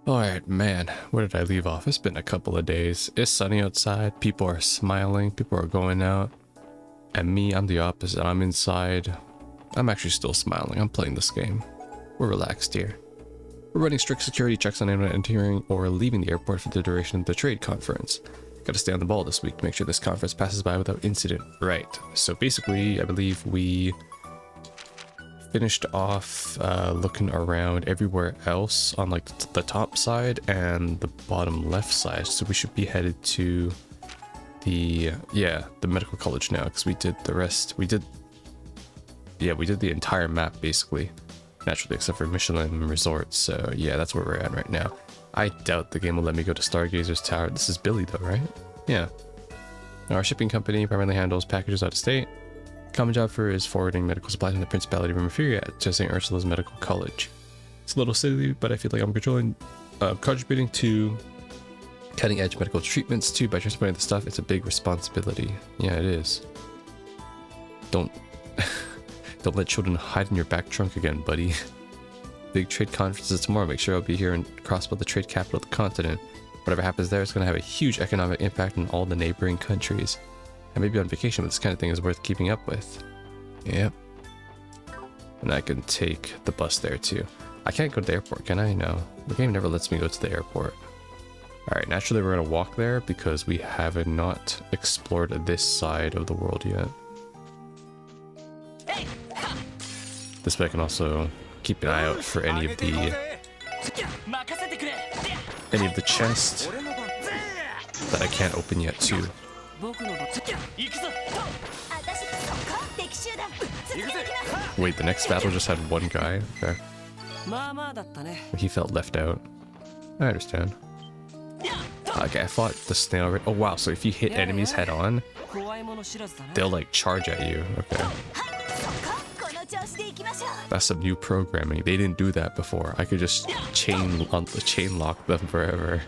Alright, man, where did I leave off? It's been a couple of days. It's sunny outside, people are smiling, people are going out. And me, I'm the opposite. I'm inside. I'm actually still smiling. I'm playing this game. We're relaxed here. We're running strict security checks on anyone entering or leaving the airport for the duration of the trade conference. Gotta stay on the ball this week to make sure this conference passes by without incident. Right. So basically, I believe we finished off looking around everywhere else on like the top side and the bottom left side. So we should be headed to the medical college now, because we did the rest. We did the entire map basically, naturally, except for Michelin resorts. So yeah, that's where we're at right now. I doubt the game will let me go to Stargazer's Tower. This is Billy though, right? Yeah. Our shipping company primarily handles packages out of state. Common job for is forwarding medical supplies from the Principality of Inferior to St. Ursula's Medical College. It's a little silly, but I feel like I'm contributing to cutting edge medical treatments too by transporting the stuff. It's a big responsibility. Yeah, it is. Don't let children hide in your back trunk again, buddy. Big trade conferences tomorrow. Make sure I'll be here in Crossbow, the trade capital of the continent. Whatever happens there is going to have a huge economic impact on all the neighboring countries. I may be on vacation, but this kind of thing is worth keeping up with. Yep. And I can take the bus there too. I can't go to the airport, can I? No. The game never lets me go to the airport. Alright, naturally we're going to walk there because we have not explored this side of the world yet. This way I can also keep an eye out for any of the chests that I can't open yet too. Wait, the next battle just had one guy? Okay. He felt left out. I understand. Okay, I fought the snail already. Oh wow, so if you hit enemies head on, they'll like charge at you. Okay. That's some new programming. They didn't do that before. I could just chain lock them forever.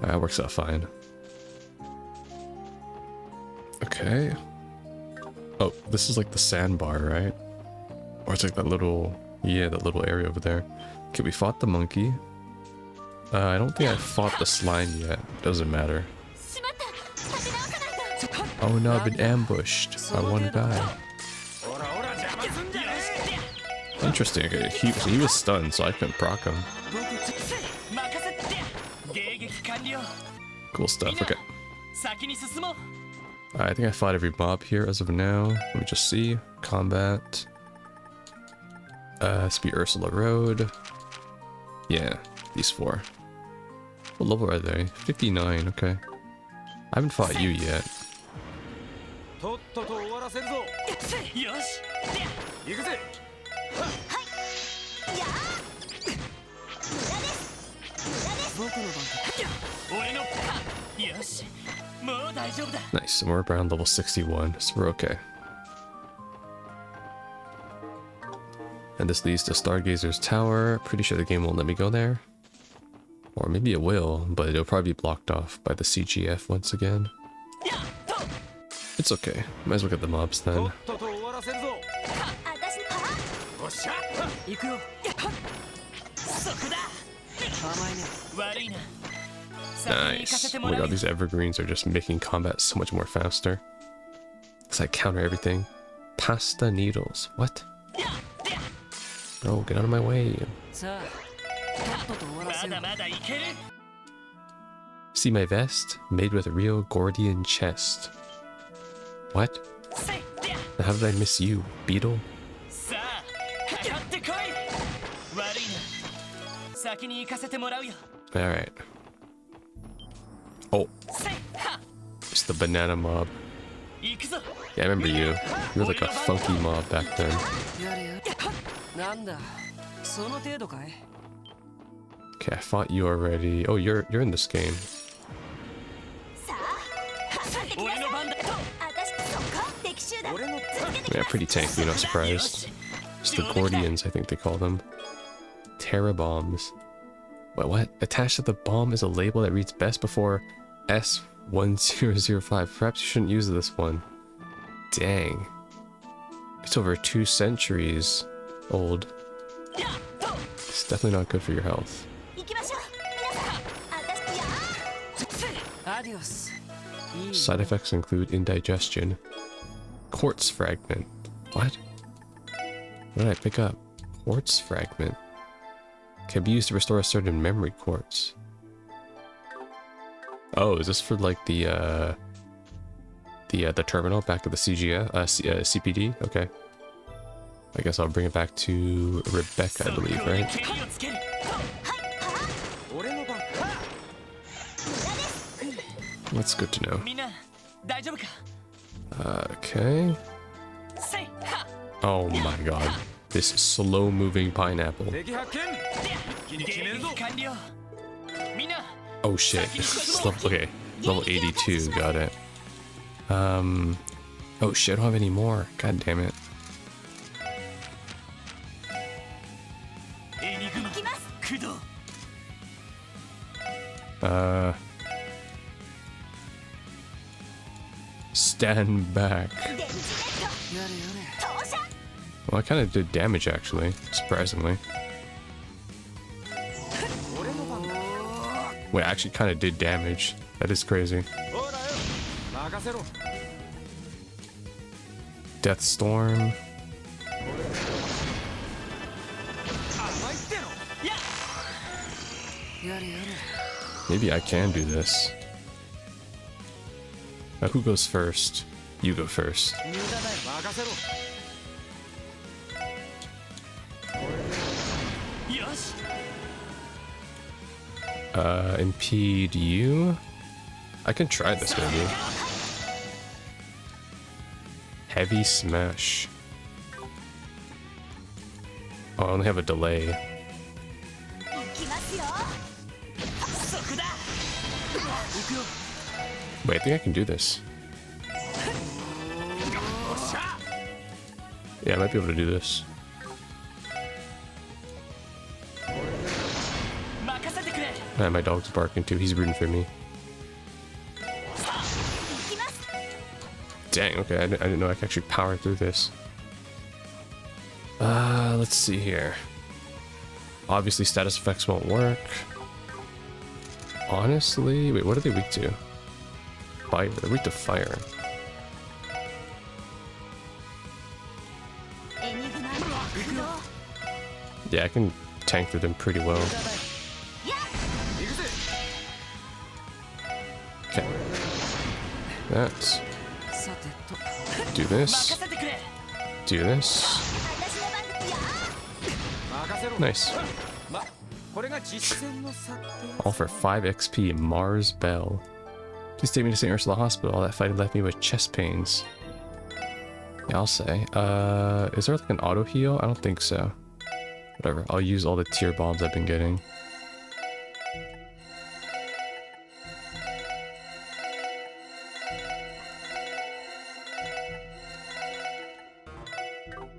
That works out fine. Okay. Oh, this is like the sandbar, right? Or it's like that little, that little area over there. Okay, we fought the monkey. I don't think I fought the slime yet. Doesn't matter. Oh no, I've been ambushed by one guy. Interesting. Okay, he was stunned, so I couldn't proc him. Cool stuff. Okay. I think I fought every mob here as of now. Let me just see. Combat. This be Ursula Road. Yeah, these four. What level are they? 59. Okay. I haven't fought you yet. Nice, and we're around level 61, so we're okay. And this leads to Stargazer's Tower. Pretty sure the game won't let me go there. Or maybe it will, but it'll probably be blocked off by the CGF once again. It's okay. Might as well get the mobs then. Nice. Oh my god, these evergreens are just making combat so much more faster. Because I counter everything. Pasta needles. What? Bro, get out of my way. See my vest? Made with a real Gordian chest. What? How did I miss you, beetle? Alright. Oh. It's the banana mob. Yeah, I remember you. You were like a funky mob back then. Okay, I fought you already. Oh, you're in this game. Yeah, pretty tanky, not surprised. It's the Gordians, I think they call them. Terra bombs. Wait, what? Attached to the bomb is a label that reads best before S1005. Perhaps you shouldn't use this one. Dang. It's over 2 centuries old. It's definitely not good for your health. Side effects include indigestion. Quartz fragment. What? What did I pick up? Quartz fragment. Can be used to restore a certain memory quartz. Oh, is this for like the terminal back at the CPD? Okay. I guess I'll bring it back to Rebecca, I believe, right? That's good to know. Okay. Oh my god. This slow-moving pineapple. Oh shit. Okay. Level 82, got it. Oh shit, I don't have any more. God damn it. Stand back. Well, I kind of did damage actually, surprisingly. Wait, I actually kind of did damage. That is crazy. Death Storm. Maybe I can do this. Now, who goes first? You go first. Impede you? I can try this maybe. Heavy Smash. Oh, I only have a delay. Wait, I think I can do this. Yeah, I might be able to do this. Man, my dog's barking too. He's rooting for me. Dang, okay, I didn't know I could actually power through this. Let's see here. Obviously, status effects won't work. Honestly, wait, what are they weak to? Fire. They're weak to fire. Yeah, I can tank through them pretty well. Okay. That's... Do this. Do this. Nice. All for 5 XP. Mars Bell. Please take me to St. Ursula Hospital. All that fighting left me with chest pains. Yeah, I'll say. Is there like an auto heal? I don't think so. Whatever. I'll use all the tier bombs I've been getting.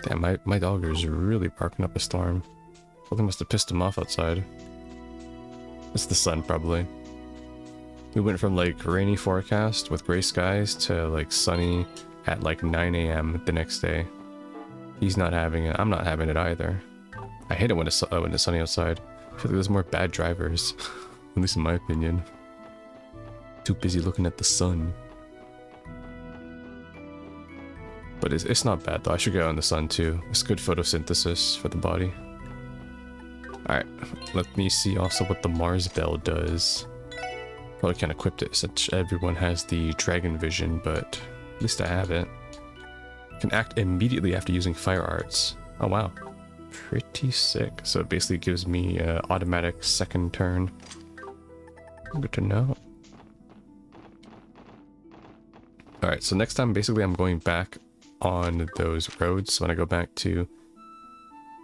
Damn, my dog is really barking up a storm. Something must have pissed him off outside. It's the sun, probably. We went from like rainy forecast with gray skies to like sunny at like 9 AM the next day. He's not having it. I'm not having it either. I hate it when it's sunny outside. I feel like there's more bad drivers, at least in my opinion. Too busy looking at the sun. But it's not bad though. I should go out in the sun too. It's good photosynthesis for the body. Alright, let me see also what the Mars Bell does. Probably can't equip it since everyone has the Dragon Vision, but at least I have it. Can act immediately after using Fire Arts. Oh wow. Pretty sick. So it basically gives me automatic second turn. Good to know. Alright, so next time basically I'm going back on those roads. So when I go back to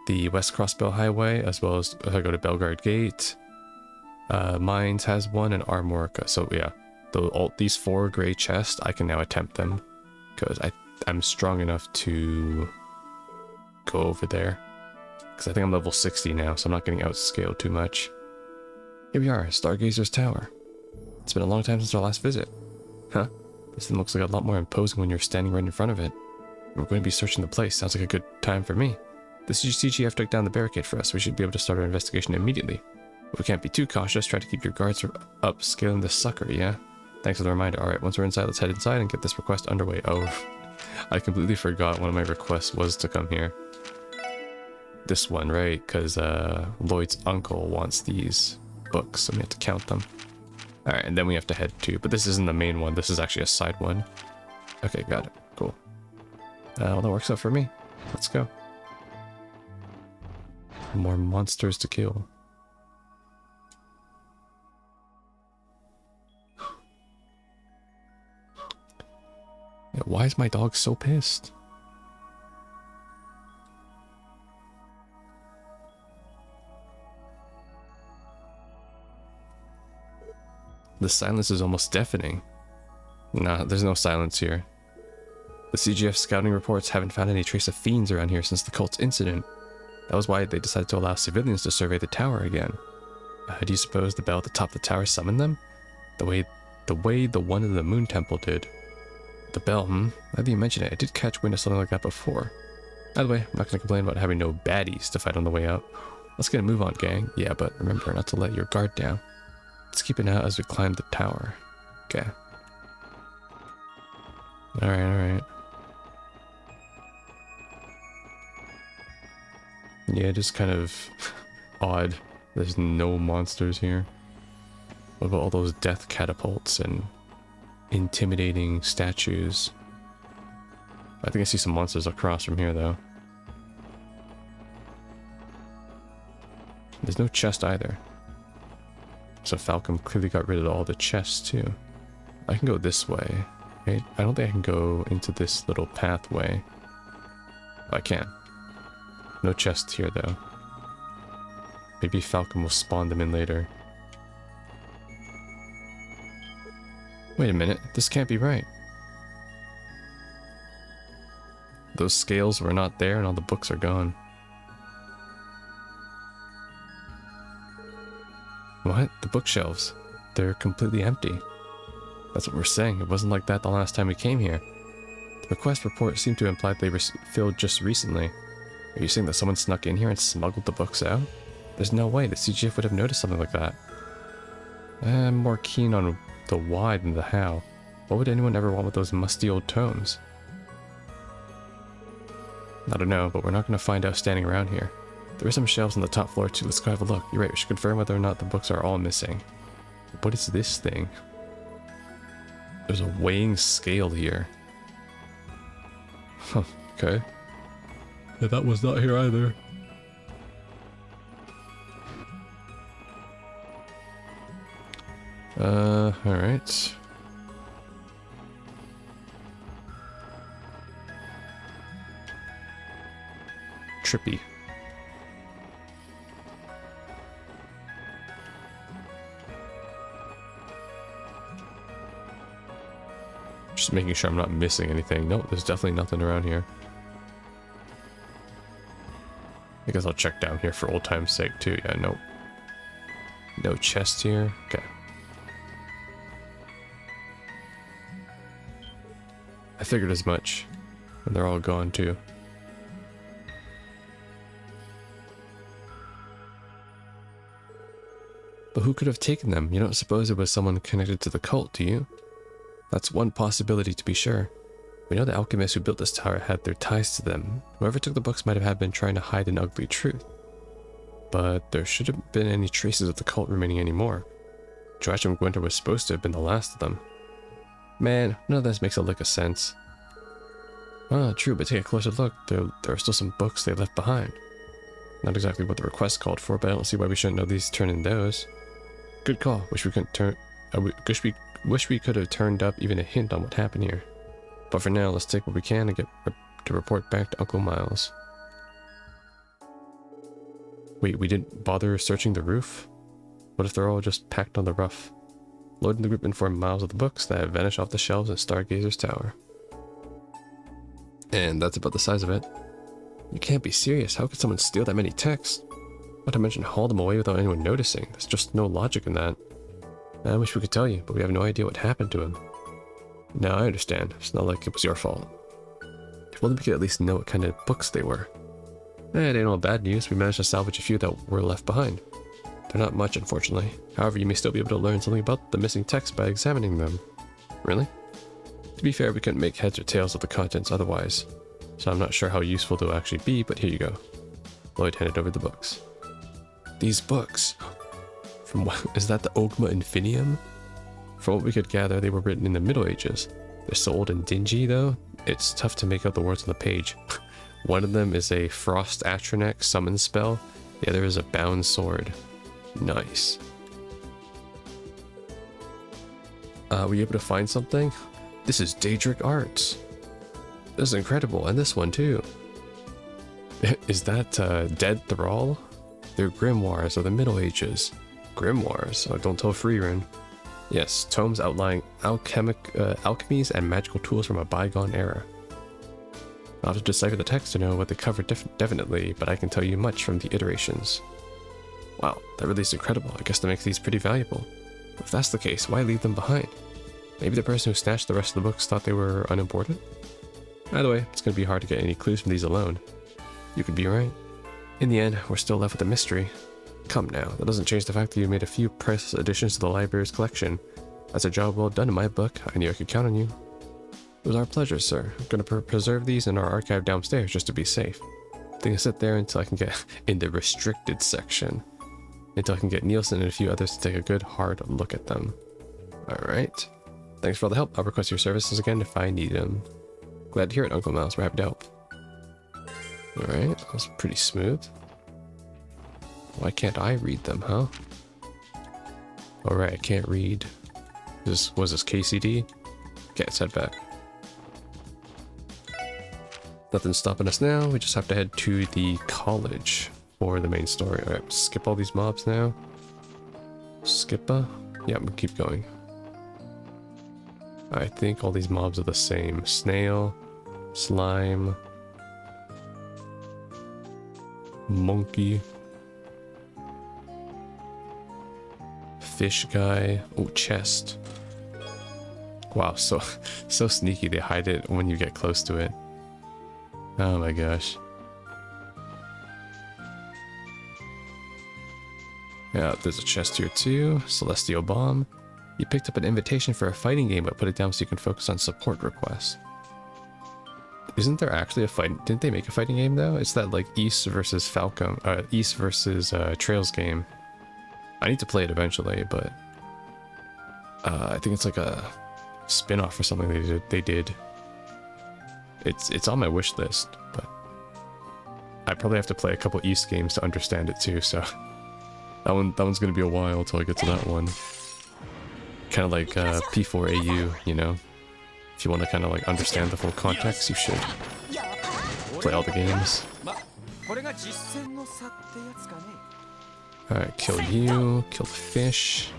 the West Crossbell Highway, as well as if I go to Belgard Gate, Mines has one, and Armorica. So yeah, these 4 gray chests, I can now attempt them because I'm strong enough to go over there. Because I think I'm level 60 now, so I'm not getting outscaled too much. Here we are, Stargazer's Tower. It's been a long time since our last visit. Huh? This thing looks like a lot more imposing when you're standing right in front of it. We're going to be searching the place. Sounds like a good time for me. The CGF took down the barricade for us. We should be able to start our investigation immediately. But we can't be too cautious. Try to keep your guards up, scaling this sucker, yeah? Thanks for the reminder. Alright, once we're inside, let's head inside and get this request underway. Oh, I completely forgot one of my requests was to come here. This one, right? Because Lloyd's uncle wants these books, so we have to count them. Alright, and then we have to head to... But this isn't the main one. This is actually a side one. Okay, got it. Cool. Well, that works out for me. Let's go. More monsters to kill. Yeah, why is my dog so pissed? The silence is almost deafening. Nah, there's no silence here. The CGF scouting reports haven't found any trace of fiends around here since the cult's incident. That was why they decided to allow civilians to survey the tower again. Do you suppose the bell at the top of the tower summoned them? The way the one in the Moon Temple did. The bell, Now that you mention it, I did catch wind of something like that before. By the way, I'm not going to complain about having no baddies to fight on the way out. Let's get a move on, gang. Yeah, but remember not to let your guard down. Let's keep it out as we climb the tower. Okay. Alright. Yeah, just kind of odd. There's no monsters here. What about all those death catapults and intimidating statues? I think I see some monsters across from here, though. There's no chest either. So Falcon clearly got rid of all the chests, too. I can go this way, right? I don't think I can go into this little pathway. I can. No chest here, though. Maybe Falcon will spawn them in later. Wait a minute, this can't be right. Those scales were not there and all the books are gone. What? The bookshelves. They're completely empty. That's what we're saying. It wasn't like that the last time we came here. The request report seemed to imply they were filled just recently. Are you saying that someone snuck in here and smuggled the books out? There's no way the CGF would have noticed something like that. I'm more keen on the why than the how. What would anyone ever want with those musty old tomes? I don't know, but we're not going to find out standing around here. There are some shelves on the top floor too. Let's go have a look. You're right, we should confirm whether or not the books are all missing. What is this thing? There's a weighing scale here. Huh, okay. Yeah, that was not here either. Alright. Trippy. Just making sure I'm not missing anything. Nope, there's definitely nothing around here. I guess I'll check down here for old time's sake too. Yeah, nope. No chest here. Okay. I figured as much. And they're all gone too. But who could have taken them? You don't suppose it was someone connected to the cult, do you? That's one possibility to be sure. We know the alchemists who built this tower had their ties to them. Whoever took the books might have been trying to hide an ugly truth. But there shouldn't have been any traces of the cult remaining anymore. Joachim Gwinter was supposed to have been the last of them. Man, none of this makes a lick of sense. Ah, true, but take a closer look. There are still some books they left behind. Not exactly what the request called for, but I don't see why we shouldn't at least turn in those. Good call. Wish we could have turned up even a hint on what happened here. But for now, let's take what we can and get to report back to Uncle Miles. Wait, we didn't bother searching the roof? What if they're all just packed on the roof? Lloyd and the group informed Miles of the books that have vanished off the shelves at Stargazer's Tower. And that's about the size of it. You can't be serious. How could someone steal that many texts? Not to mention haul them away without anyone noticing. There's just no logic in that. I wish we could tell you, but we have no idea what happened to him. Now I understand. It's not like it was your fault. If Well, then we could at least know what kind of books they were. It ain't all bad news. We managed to salvage a few that were left behind. They're not much, unfortunately. However, you may still be able to learn something about the missing text by examining them. Really? To be fair, we couldn't make heads or tails of the contents otherwise, so I'm not sure how useful they'll actually be, but here you go. Lloyd handed over the books. These books? From what? Is that the Ogma Infinium? From what we could gather, they were written in the Middle Ages. They're so old and dingy, though, it's tough to make out the words on the page. One of them is a Frost Atronek summon spell, the other is a bound sword. Nice. Were you able to find something? This is Daedric Arts. This is incredible, and this one too. Is that Dead Thrall? They're grimoires of the Middle Ages. Grimoires? Oh, don't tell Freerin. Yes, tomes outlining alchemies and magical tools from a bygone era. I'll have to decipher the text to know what they cover definitely, but I can tell you much from the iterations. Wow, that really is incredible. I guess that makes these pretty valuable. If that's the case, why leave them behind? Maybe the person who snatched the rest of the books thought they were unimportant? Either way, it's going to be hard to get any clues from these alone. You could be right. In the end, we're still left with a mystery. Come now, that doesn't change the fact that you made a few priceless additions to the library's collection. That's a job well done in my book. I knew I could count on you. It was our pleasure, sir. I'm going to preserve these in our archive downstairs just to be safe. They can sit there until I can get in the restricted section. Until I can get Nielsen and a few others to take a good hard look at them. Alright. Thanks for all the help. I'll request your services again if I need them. Glad to hear it, Uncle Mouse. We're happy to help. Alright, that was pretty smooth. Why can't I read them, huh? Alright, I can't read. Was this KCD? Okay, let's head back. Nothing's stopping us now. We just have to head to the college for the main story. Alright, skip all these mobs now. Skippa? Yeah, we'll keep going. I think all these mobs are the same. Snail, slime, monkey, fish guy. Oh, chest. Wow, so sneaky. They hide it when you get close to it. Oh my gosh. Yeah, there's a chest here too. Celestial Bomb. You picked up an invitation for a fighting game, but put it down so you can focus on support requests. Isn't there actually a fight? Didn't they make a fighting game though? It's that like East versus Falcom, East versus Trails game. I need to play it eventually, but I think it's like a spin-off or something they did. It's on my wish list, but I probably have to play a couple East games to understand it too. So that one's gonna be a while till I get to that one. Kind of like P4AU, you know. If you want to kind of like understand the full context, you should play all the games. Alright, kill you, kill the fish.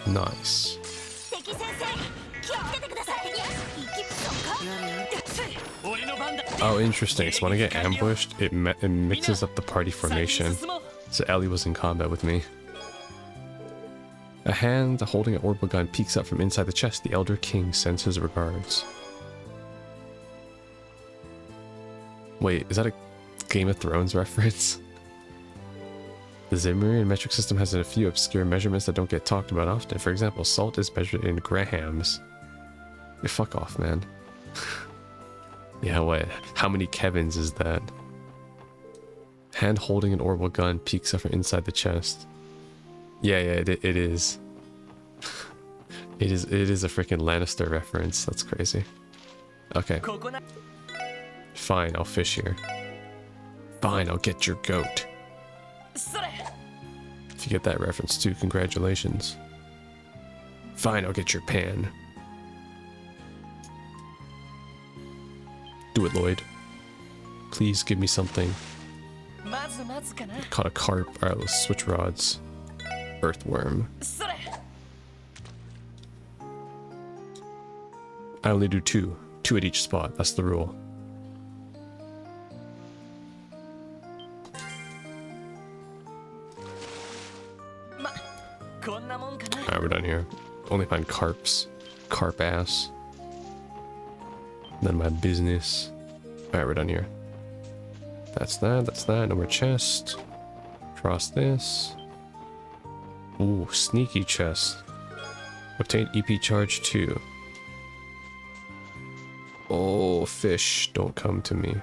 Nice. Oh, interesting. So when I get ambushed, it mixes up the party formation. So Ellie was in combat with me. A hand holding an orbital gun peeks up from inside the chest. The Elder King sends his regards. Wait, is that a Game of Thrones reference? The Zimrian metric system has a few obscure measurements that don't get talked about often. For example, salt is measured in grams. Yeah, fuck off, man. Yeah, what? How many Kevins is that? Hand holding an orbital gun peeks up from inside the chest. Yeah, it is. It is a freaking Lannister reference. That's crazy. Okay. Fine, I'll fish here. Fine, I'll get your goat. If you get that reference too, congratulations. Fine, I'll get your pan. Do it, Lloyd. Please give me something. Caught a carp. Alright, let's switch rods. Earthworm. I only do two. Two at each spot. That's the rule. Alright, we're done here. Only find carps. Carp ass. None of my business. Alright, we're done here. That's that, that's that. No more chest. Cross this. Ooh, sneaky chest. Obtain EP charge 2. Oh, fish, don't come to me.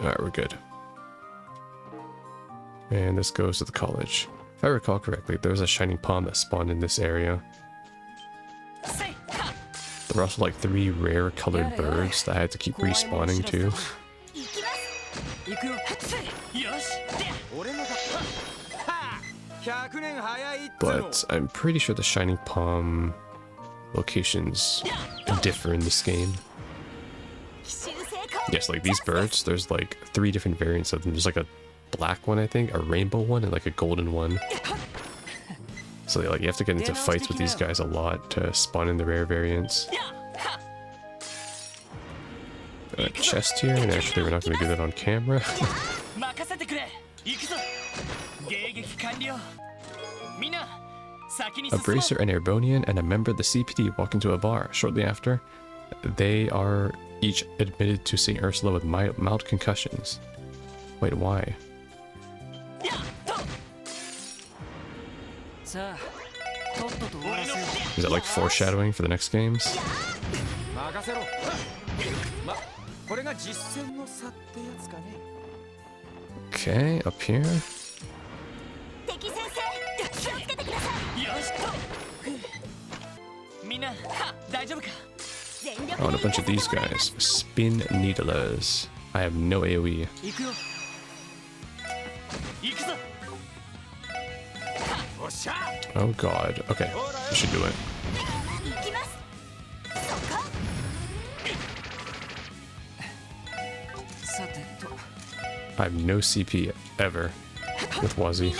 Alright, we're good. And this goes to the college. If I recall correctly, there was a shining palm that spawned in this area. There were also like 3 rare colored birds that I had to keep respawning too. But I'm pretty sure the shining palm locations differ in this game. Yes, like these birds, there's like 3 different variants of them. There's like a black one, I think, a rainbow one, and like a golden one. So like you have to get into fights with these guys a lot to spawn in the rare variants. Chest here, and actually we're not going to do that on camera. A bracer, an Airbonian, and a member of the CPD walk into a bar. Shortly after, they are each admitted to St. Ursula with mild concussions. Wait, why? Is that like foreshadowing for the next games? Okay, up here. Oh, and a bunch of these guys. Spin needlers. I have no AoE. Oh god. Okay, we should do it. I have no CP ever with Wazzy.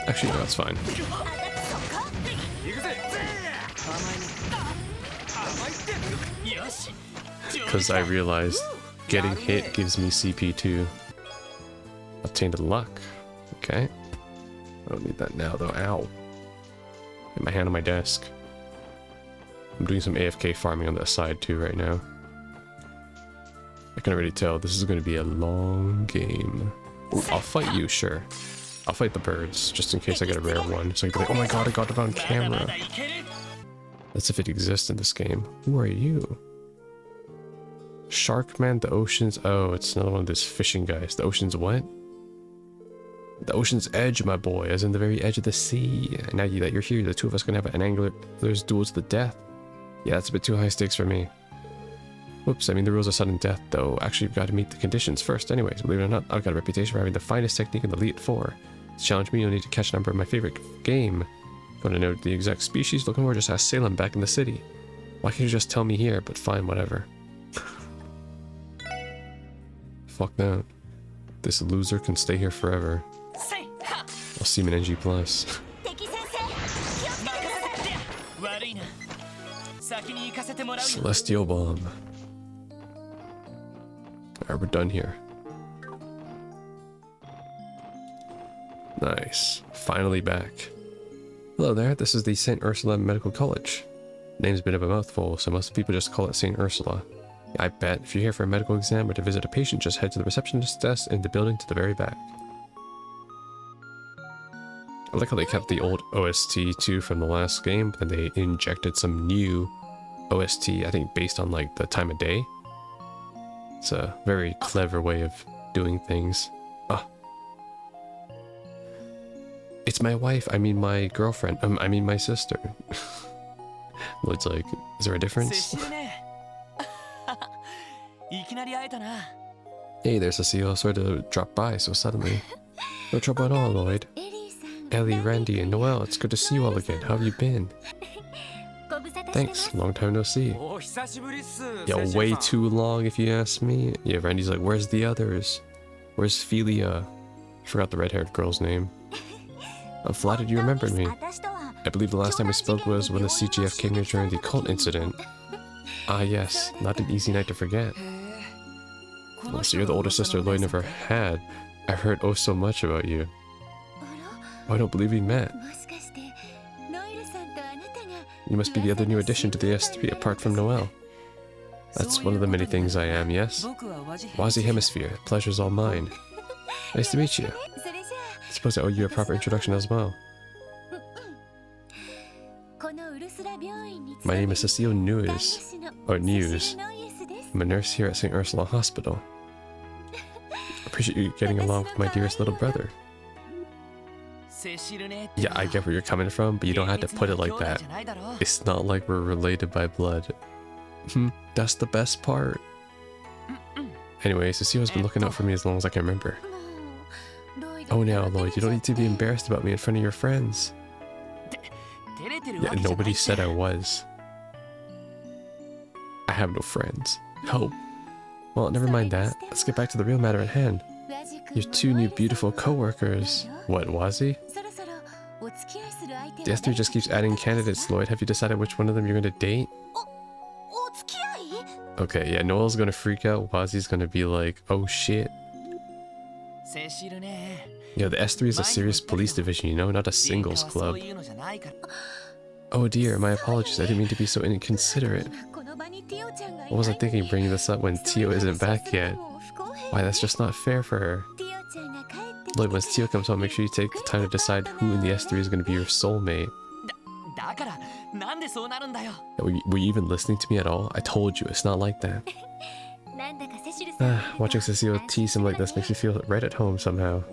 Actually, no, that's fine. Because I realized getting hit gives me CP too. Obtained luck. Okay. I don't need that now though. Ow. Get my hand on my desk. I'm doing some AFK farming on the side too right now. I can already tell this is going to be a long game. Ooh, I'll fight you, sure. I'll fight the birds, just in case I get a rare one. So I can be like, oh my god, I got it on camera. That's if it exists in this game. Who are you? Sharkman, the ocean's... Oh, it's another one of those fishing guys. The ocean's what? The ocean's edge, my boy, as in the very edge of the sea. And now that you're here, the two of us can have an angler's duel to the death. Yeah, that's a bit too high stakes for me. Whoops, I mean the rules of sudden death, though. Actually, you've got to meet the conditions first anyways. Believe it or not, I've got a reputation for having the finest technique in the Elite Four. To challenge me, you'll need to catch a number of my favorite game. If you want to know the exact species looking for, just ask Salem back in the city. Why can't you just tell me here? But fine, whatever. Fuck that. This loser can stay here forever. I'll see him in NG+. Celestial Bomb. Alright, we're done here. Nice. Finally back. Hello there, this is the St. Ursula Medical College. Name's a bit of a mouthful, so most people just call it St. Ursula. I bet if you're here for a medical exam or to visit a patient, just head to the receptionist's desk in the building to the very back. I like how they kept the old OST too from the last game, but then they injected some new OST, I think based on like the time of day. It's a very clever way of doing things. Ah. It's my wife, I mean my girlfriend, I mean my sister. Lloyd's like, is there a difference? Hey there, Cecile, sorry to drop by so suddenly. No trouble at all, Lloyd. Ellie, Randy, and Noelle, it's good to see you all again. How have you been? Thanks, long time no see. Yeah, way too long if you ask me. Yeah, Randy's like, where's the others? Where's Philia? Forgot the red-haired girl's name. I'm flattered you remembered me. I believe the last time we spoke was when the CGF came here during the cult incident. Ah yes, not an easy night to forget. Well, so you're the older sister Lloyd never had. I've heard oh so much about you. Oh, I don't believe we met. You must be the other new addition to the S3 apart from Noel. That's one of the many things I am, yes? Wazi Hemisphere, pleasure's all mine. Nice to meet you. I suppose I owe you a proper introduction as well. My name is Cecile News. I'm a nurse here at St. Ursula Hospital. I appreciate you getting along with my dearest little brother. Yeah, I get where you're coming from, but you don't have to put it like that. It's not like we're related by blood. That's the best part. Anyway, Cecile has been looking out for me as long as I can remember. Oh now, Lloyd, you don't need to be embarrassed about me in front of your friends. Yeah, nobody said I was. I have no friends. Oh. Well, never mind that. Let's get back to the real matter at hand. Your two new beautiful co-workers. What, Wazi? The S3 just keeps adding candidates, Lloyd. Have you decided which one of them you're going to date? Okay, yeah, Noel's going to freak out. Wazi's going to be like, oh shit. Yeah, the S3 is a serious police division, you know, not a singles club. Oh dear, my apologies. I didn't mean to be so inconsiderate. What was I thinking bringing this up when Tio isn't back yet? Why, that's just not fair for her. Lloyd, once Tio comes home, make sure you take the time to decide who in the S3 is going to be your soulmate. Were you even listening to me at all? I told you, it's not like that. Watching Cecile tease him like this makes me feel right at home somehow.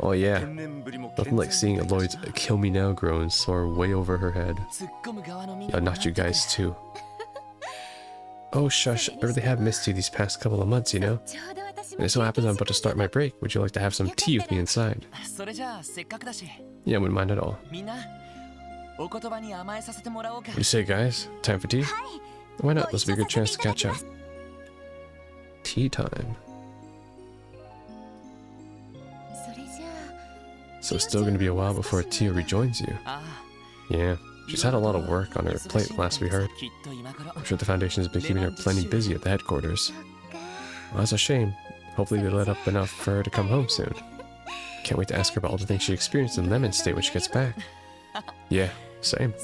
Oh yeah, nothing like seeing Lloyd's kill me now groans soar way over her head. Yeah, not you guys too. Oh shush, I really have missed you these past couple of months, you know? And it so happens I'm about to start my break. Would you like to have some tea with me inside? Yeah, I wouldn't mind at all. What do you say, guys? Time for tea? Why not? This will be a good chance to catch up. Tea time. So it's still going to be a while before Tio rejoins you. Yeah, she's had a lot of work on her plate last we heard. I'm sure the Foundation has been keeping her plenty busy at the headquarters. Well, that's a shame. Hopefully they let up enough for her to come home soon. Can't wait to ask her about all the things she experienced in Lemon State when she gets back. Yeah, same.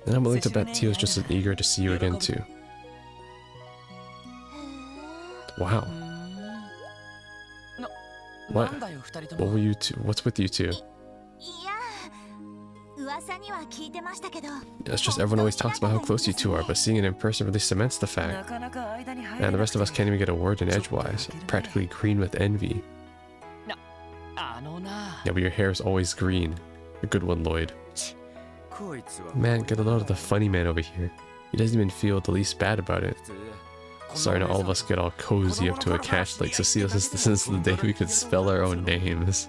And I'm willing to bet Tio's just as eager to see you again too. Wow. What? What were you two? What's with you two? It's just everyone always talks about how close you two are, but seeing it in person really cements the fact. And the rest of us can't even get a word in edgewise, practically green with envy. Yeah, but your hair is always green. A good one, Lloyd. Man, get a load of the funny man over here. He doesn't even feel the least bad about it. Sorry, not all of us get all cozy up to a catch like Cecile since the day we could spell our own names.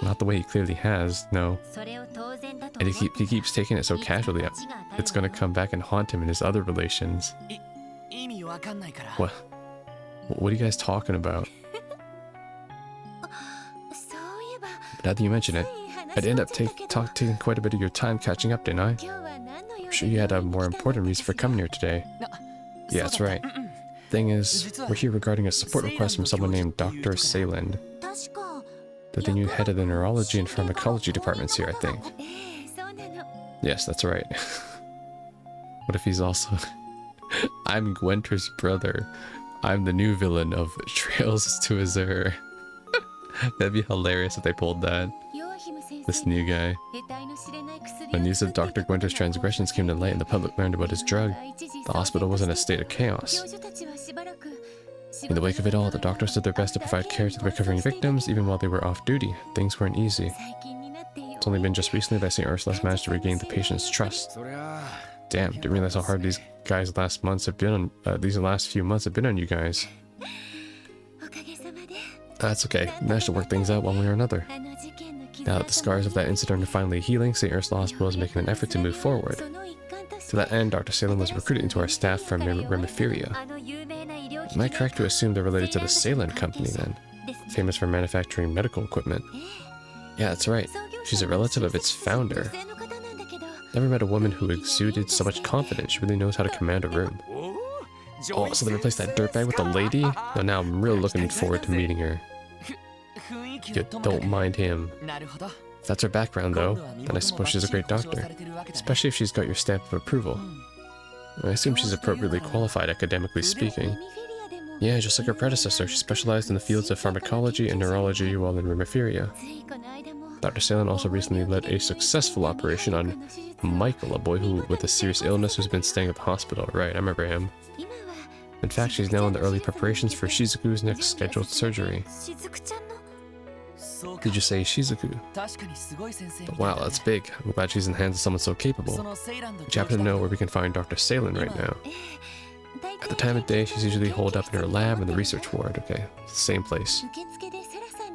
Not the way he clearly has, no. And he keeps taking it so casually. It's gonna come back and haunt him in his other relations. What? What are you guys talking about? Now that you mention it, I'd end up taking quite a bit of your time catching up, didn't I? I'm sure you had a more important reason for coming here today. Yeah, that's right. Thing is, we're here regarding a support request from someone named Dr. Sayland. They're the new head of the neurology and pharmacology departments here, I think. Yes, that's right. What if he's also... I'm Gwenter's brother. I'm the new villain of Trails to Azure. That'd be hilarious if they pulled that. This new guy. When news of Dr. Gwenter's transgressions came to light and the public learned about his drug, the hospital was in a state of chaos. In the wake of it all, the doctors did their best to provide care to the recovering victims, even while they were off duty. Things weren't easy. It's only been just recently that St. Ursula's managed to regain the patient's trust. Damn, didn't realize how hard these guys' last few months have been on you guys. That's okay. We managed to work things out one way or another. Now that the scars of that incident are finally healing, St. Ursula Hospital is making an effort to move forward. To that end, Dr. Salem was recruited into our staff from Remiferia. Am I correct to assume they're related to the Sayland company then? Famous for manufacturing medical equipment. Yeah, that's right. She's a relative of its founder. Never met a woman who exuded so much confidence. She really knows how to command a room. Oh, so they replaced that dirtbag with a lady? Well, now I'm really looking forward to meeting her. You don't mind him. If that's her background, though, then I suppose she's a great doctor, especially if she's got your stamp of approval. I assume she's appropriately qualified, academically speaking. Yeah, just like her predecessor, she specialized in the fields of pharmacology and neurology while in Remipheria. Dr. Salin also recently led a successful operation on Michael, a boy with a serious illness who's been staying at the hospital. Right, I remember him. In fact, she's now in the early preparations for Shizuku's next scheduled surgery. Did you say Shizuku? Wow, that's big. I'm glad she's in the hands of someone so capable. Do you happen to know where we can find Dr. Salin right now? At the time of day, she's usually holed up in her lab in the research ward. Okay, same place.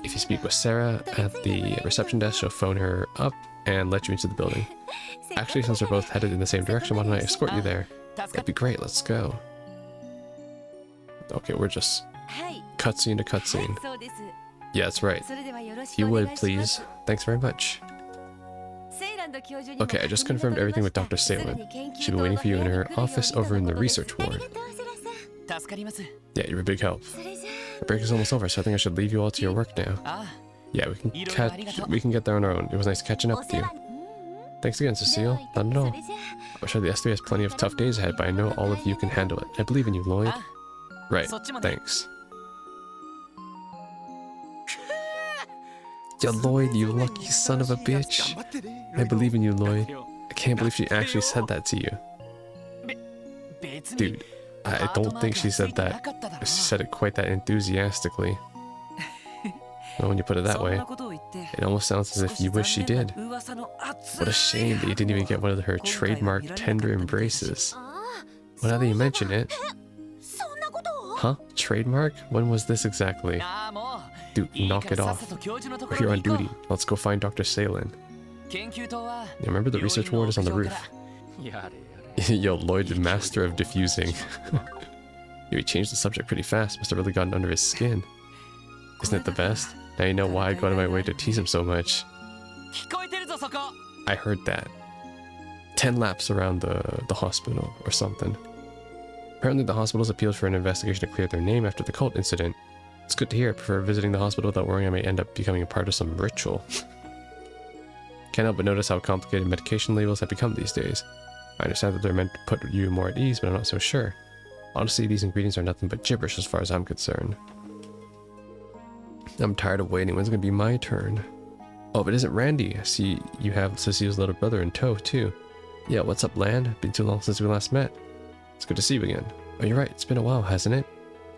If you speak with Sarah at the reception desk, she'll phone her up and let you into the building. Actually, since we're both headed in the same direction, why don't I escort you there? That'd be great, let's go. Okay, we're just cutscene to cutscene. Yeah, that's right. If you would, please. Thanks very much. Okay, I just confirmed everything with Dr. Salin. She'll be waiting for you in her office over in the research ward. Yeah, you're a big help. The break is almost over, so I think I should leave you all to your work now. Yeah, we can get there on our own. It was nice catching up with you. Thanks again, Cecile. Not at all. I'm sure the S3 has plenty of tough days ahead, but I know all of you can handle it. I believe in you, Lloyd. Right, thanks. Yo, Lloyd, you lucky son of a bitch. I believe in you, Lloyd. I can't believe she actually said that to you. Dude, I don't think she said that. She said it quite that enthusiastically. Well, when you put it that way, it almost sounds as if you wish she did. What a shame that you didn't even get one of her trademark tender embraces. Well, now that you mention it... Huh? Trademark? When was this exactly? Dude, knock it off. We're here on duty. Let's go find Dr. Salin. Yeah, remember the research ward is on the roof. Yo, Lloyd, the master of diffusing. He changed the subject pretty fast. Must have really gotten under his skin. Isn't it the best? Now you know why I go out of my way to tease him so much. I heard that. 10 laps around the hospital or something. Apparently the hospital's appealed for an investigation to clear their name after the cult incident. It's good to hear. I prefer visiting the hospital without worrying I may end up becoming a part of some ritual. Can't help but notice how complicated medication labels have become these days. I understand that they're meant to put you more at ease, but I'm not so sure. Honestly, these ingredients are nothing but gibberish as far as I'm concerned. I'm tired of waiting. When's it gonna be my turn? Oh, but isn't Randy? I see you have Cecile's little brother in tow, too. Yeah, what's up, Lan? Been too long since we last met. It's good to see you again. Oh, you're right. It's been a while, hasn't it?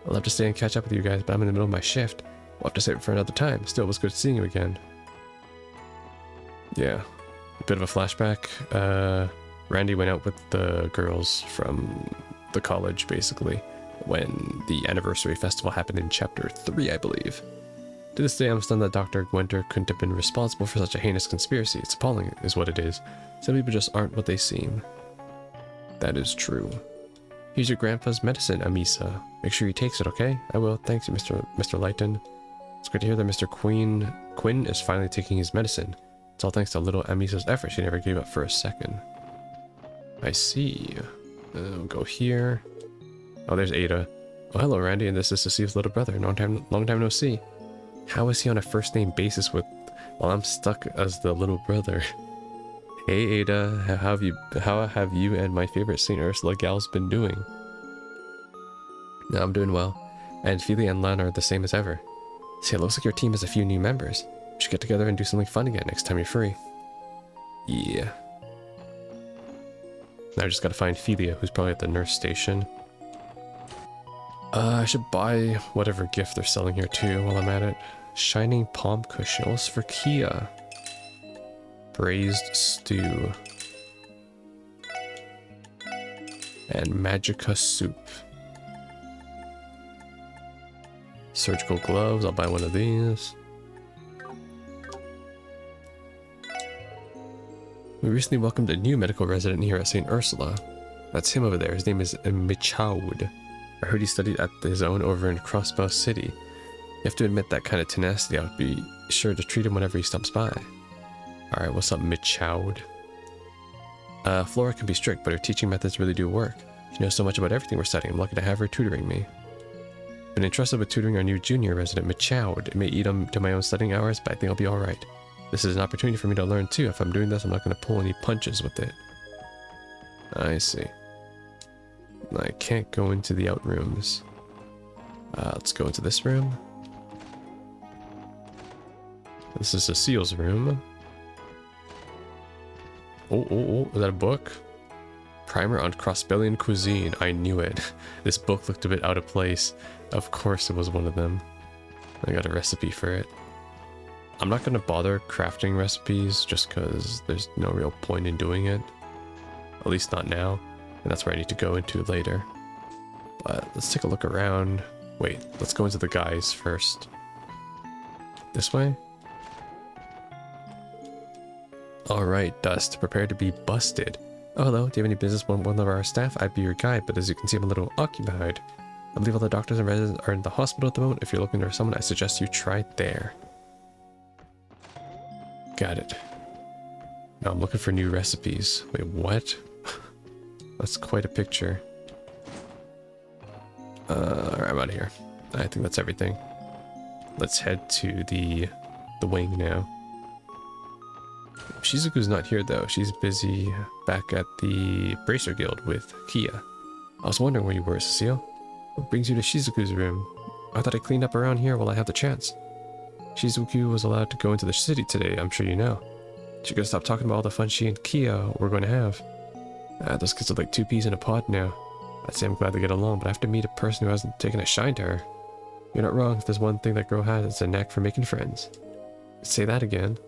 I'd love to stay and catch up with you guys, but I'm in the middle of my shift. We'll have to save it for another time. Still, it was good seeing you again. Yeah. A bit of a flashback. Randy went out with the girls from the college, basically, when the anniversary festival happened in Chapter 3, I believe. To this day, I'm stunned that Dr. Gwenter couldn't have been responsible for such a heinous conspiracy. It's appalling, is what it is. Some people just aren't what they seem. That is true. Here's your grandpa's medicine, Amisa. Make sure he takes it, okay? I will. Thanks, Mr. Lighton. It's good to hear that Mr. Quinn is finally taking his medicine. It's all thanks to little Amisa's effort. She never gave up for a second. I see. We'll go here. Oh, there's Ada. Oh, hello, Randy, and this is Cecile's little brother. Long time no see. How is he on a first-name basis with... Well, I'm stuck as the little brother. Hey, Ada. How have you and my favorite St. Ursula gals been doing? No, I'm doing well. And Feely and Lan are the same as ever. See, it looks like your team has a few new members. We should get together and do something fun again next time you're free. Yeah. Now I just gotta find Felia, who's probably at the nurse station. I should buy whatever gift they're selling here too while I'm at it. Shining palm cushions for Kia. Braised stew. And Magica soup. Surgical gloves, I'll buy one of these. We recently welcomed a new medical resident here at St. Ursula. That's him over there. His name is Michaud. I heard he studied at his own over in Crossbow City. You have to admit that kind of tenacity. I would be sure to treat him whenever he stops by. Alright, what's up, Michaud? Flora can be strict, but her teaching methods really do work. She knows so much about everything we're studying. I'm lucky to have her tutoring me. Been entrusted with tutoring our new junior resident, Michaud. It may eat him to my own studying hours, but I think I'll be alright. This is an opportunity for me to learn too. If I'm doing this, I'm not going to pull any punches with it. I see. I can't go into the outrooms. Let's go into this room. This is Cecile's room. Oh, is that a book? Primer on Crossbellian cuisine. I knew it. This book looked a bit out of place. Of course it was one of them. I got a recipe for it. I'm not going to bother crafting recipes just because there's no real point in doing it. At least not now. And that's where I need to go into later. But let's take a look around. Wait, let's go into the guys first. This way? Alright, Dust. Prepare to be busted. Oh, hello. Do you have any business with one of our staff? I'd be your guide, but as you can see, I'm a little occupied. I believe all the doctors and residents are in the hospital at the moment. If you're looking for someone, I suggest you try there. Got it. Now I'm looking for new recipes. Wait, what? That's quite a picture. Alright, I'm out of here. I think that's everything. Let's head to the wing now. Shizuku's not here though. She's busy back at the Bracer Guild with Kia. I was wondering where you were, Cecile. What brings you to Shizuku's room? I thought I cleaned up around here while I had the chance. Shizuku was allowed to go into the city today, I'm sure you know. She could stop talking about all the fun she and Kia were going to have. Those kids are like two peas in a pod now. I'd say I'm glad they get along, but I have to meet a person who hasn't taken a shine to her. You're not wrong. If there's one thing that girl has, it's a knack for making friends. Say that again.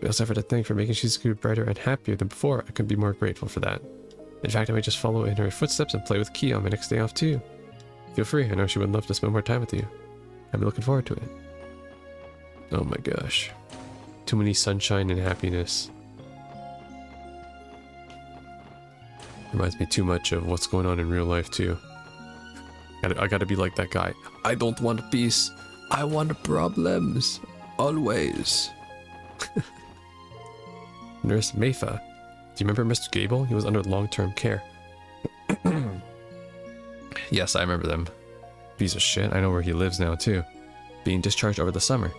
We also have to thank for making Shizuku brighter and happier than before. I couldn't be more grateful for that. In fact, I might just follow in her footsteps and play with Kia on my next day off too. Feel free. I know she would love to spend more time with you. I've been looking forward to it. Oh my gosh. Too many sunshine and happiness. Reminds me too much of what's going on in real life too. I gotta be like that guy. I don't want peace. I want problems. Always. Nurse Meifa. Do you remember Mr. Gable? He was under long-term care. Yes, I remember them. Piece of shit. I know where he lives now too. Being discharged over the summer.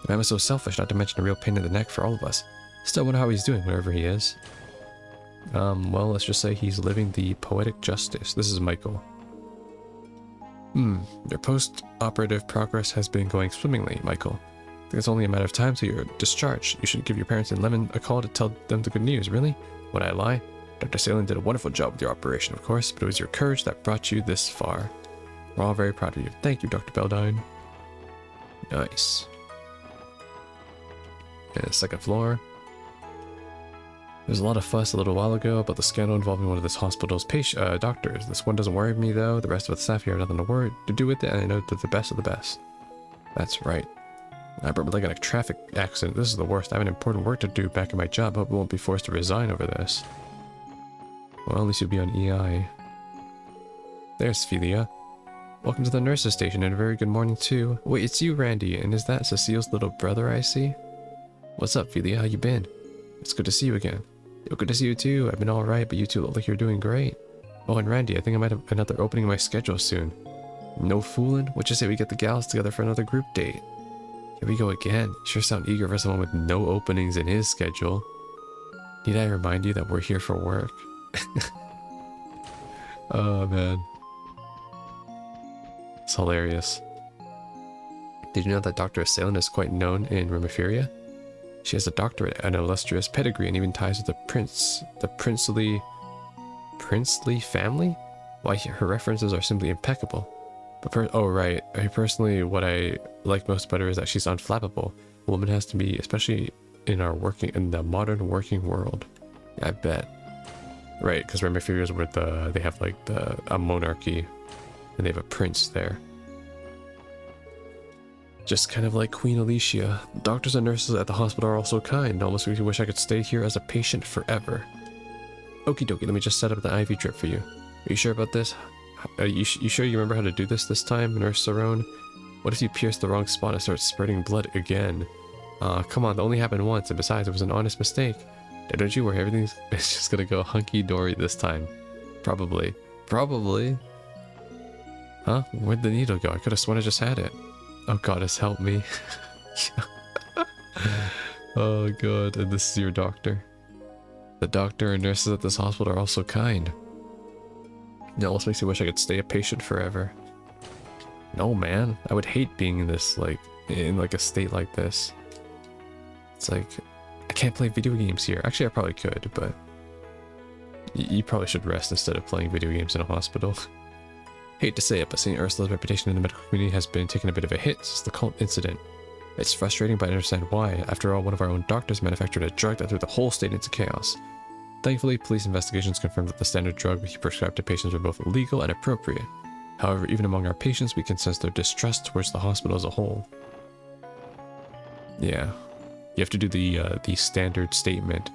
The man was so selfish, not to mention a real pain in the neck for all of us. Still wonder how he's doing, wherever he is. Well, let's just say he's living the poetic justice. This is Michael. Your post-operative progress has been going swimmingly, Michael. I think it's only a matter of time till you're discharged. You should give your parents in Lemon a call to tell them the good news, really? Would I lie? Dr. Salin did a wonderful job with your operation, of course, but it was your courage that brought you this far. We're all very proud of you. Thank you, Dr. Beldine. Nice. And the second floor. There was a lot of fuss a little while ago about the scandal involving one of this hospital's doctors. This one doesn't worry me, though. The rest of the staff here have nothing to do with it, and I know they're the best of the best. That's right. I brought like in a traffic accident. This is the worst. I have an important work to do back in my job. Hope I won't be forced to resign over this. Well, at least you'll be on EI. There's Philia. Welcome to the nurse's station, and a very good morning, too. Wait, it's you, Randy, and is that Cecile's little brother I see? What's up, Philia? How you been? It's good to see you again. Yo, good to see you, too. I've been alright, but you two look like you're doing great. Oh, and Randy, I think I might have another opening in my schedule soon. No fooling? What'd you say we get the gals together for another group date? Here we go again. You sure sound eager for someone with no openings in his schedule. Need I remind you that we're here for work? Oh, man. It's hilarious. Did you know that Dr. Salin is quite known in Romiferia? She has a doctorate and an illustrious pedigree and even ties with the princely family? Why, her references are simply impeccable. But oh right, personally what I like most about her is that she's unflappable. A woman has to be, especially in the modern working world. Yeah, I bet. Right, because Romiferia is where they have like a monarchy and they have a prince there. Just kind of like Queen Alicia. Doctors and nurses at the hospital are also kind. Almost makes me wish I could stay here as a patient forever. Okie dokie, let me just set up the IV drip for you. Are you sure about this? You sure you remember how to do this time, Nurse Sarone? What if you pierce the wrong spot and start spurting blood again? Come on, that only happened once, and besides, it was an honest mistake. Now, don't you worry, everything's it's just gonna go hunky-dory this time. Probably. Probably. Huh? Where'd the needle go? I could have sworn I just had it. Oh, goddess, help me. Oh god, and this is your doctor. The doctor and nurses at this hospital are also kind. It almost makes me wish I could stay a patient forever. No man, I would hate being in this, like, in like a state like this. It's like, I can't play video games here. Actually, I probably could, but you probably should rest instead of playing video games in a hospital. Hate to say it, but St. Ursula's reputation in the medical community has been taking a bit of a hit since the cult incident. It's frustrating, but I understand why. After all, one of our own doctors manufactured a drug that threw the whole state into chaos. Thankfully, police investigations confirmed that the standard drug he prescribed to patients were both illegal and appropriate. However, even among our patients, we can sense their distrust towards the hospital as a whole. Yeah, you have to do the standard statement.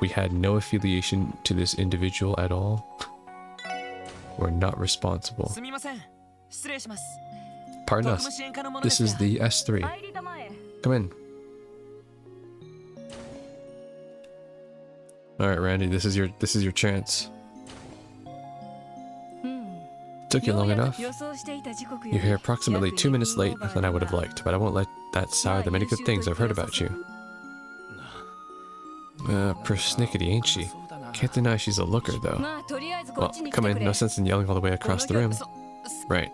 We had no affiliation to this individual at all. We're not responsible. Pardon us. This is the S3. Come in. Alright, Randy, this is your chance. Took you long enough. You're here approximately 2 minutes late than I would have liked, but I won't let that sour the many good things I've heard about you. Persnickety, ain't she? Can't deny she's a looker, though. Well, come in, no sense in yelling all the way across the room. Right.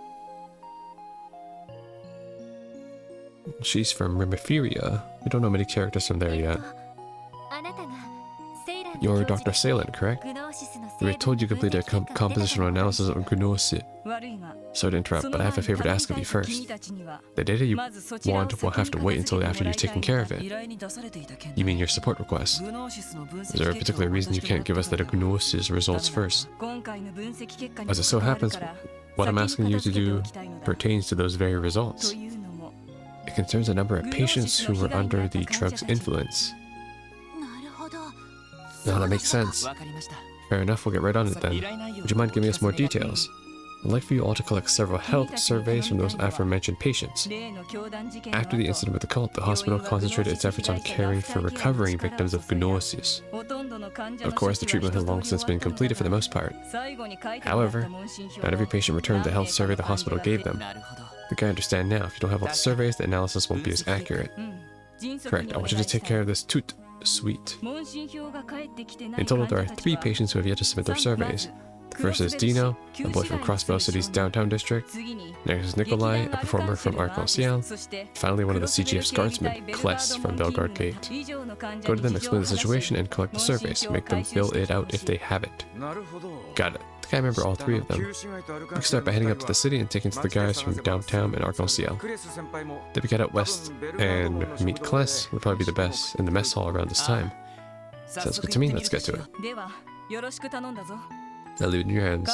She's from Rimaferia. We don't know many characters from there yet. You're Dr. Salen, correct? We were told you completed a compositional analysis of Gnosis. Sorry to interrupt, but I have a favor to ask of you first. The data you want will have to wait until after you've taken care of it. You mean your support request? Is there a particular reason you can't give us the Gnosis results first? As it so happens, what I'm asking you to do pertains to those very results. It concerns a number of patients who were under the drug's influence. Now that makes sense. Fair enough, we'll get right on it then. Would you mind giving us more details? I'd like for you all to collect several health surveys from those aforementioned patients. After the incident with the cult, the hospital concentrated its efforts on caring for recovering victims of Gnosis. Of course, the treatment has long since been completed for the most part. However, not every patient returned the health survey the hospital gave them. I think I understand now. If you don't have all the surveys, the analysis won't be as accurate. Correct, I want you to take care of this tout suite. In total, there are 3 patients who have yet to submit their surveys. The first is Dino, a boy from Crossbow City's downtown district. Next is Nikolai, a performer from Arc-en-Ciel. Finally, one of the CGF's guardsmen, Kless, from Belgard Gate. Go to them, explain the situation, and collect the surveys. Make them fill it out if they have it. Got it. I think I remember all 3 of them. We can start by heading up to the city and taking to the guys from downtown and Arc-en-Ciel. Then we get out west and meet Kless. Would probably be the best in the mess hall around this time. Sounds good to me. Let's get to it. I'll leave it in your hands.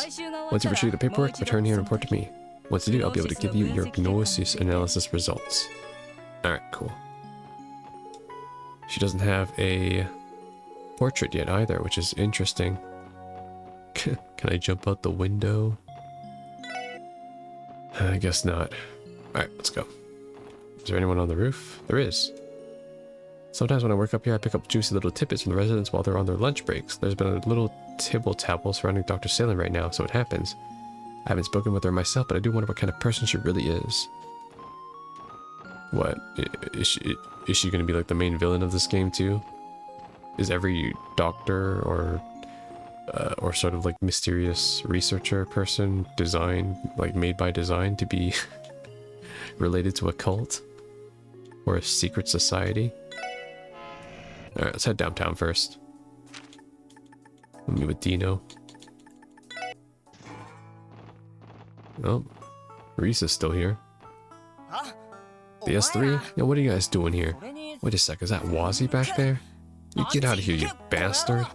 Once you've retrieved the paperwork, return here and report to me. Once you do, I'll be able to give you your Gnosis analysis results. Alright, cool. She doesn't have a portrait yet either, which is interesting. Can I jump out the window? I guess not. Alright, let's go. Is there anyone on the roof? There is. Sometimes when I work up here, I pick up juicy little tidbits from the residents while they're on their lunch breaks. There's been a little tibble-tabble surrounding Dr. Salen right now, so it happens. I haven't spoken with her myself, but I do wonder what kind of person she really is. What? Is she going to be like the main villain of this game too? Is every doctor or sort of like mysterious researcher person designed, like made by design to be related to a cult? Or a secret society? Alright, let's head downtown first. We'll meet with Dino. Oh, Reese is still here. The S3? Yo, what are you guys doing here? Wait a sec, is that Wazzy back there? You get out of here, you bastard.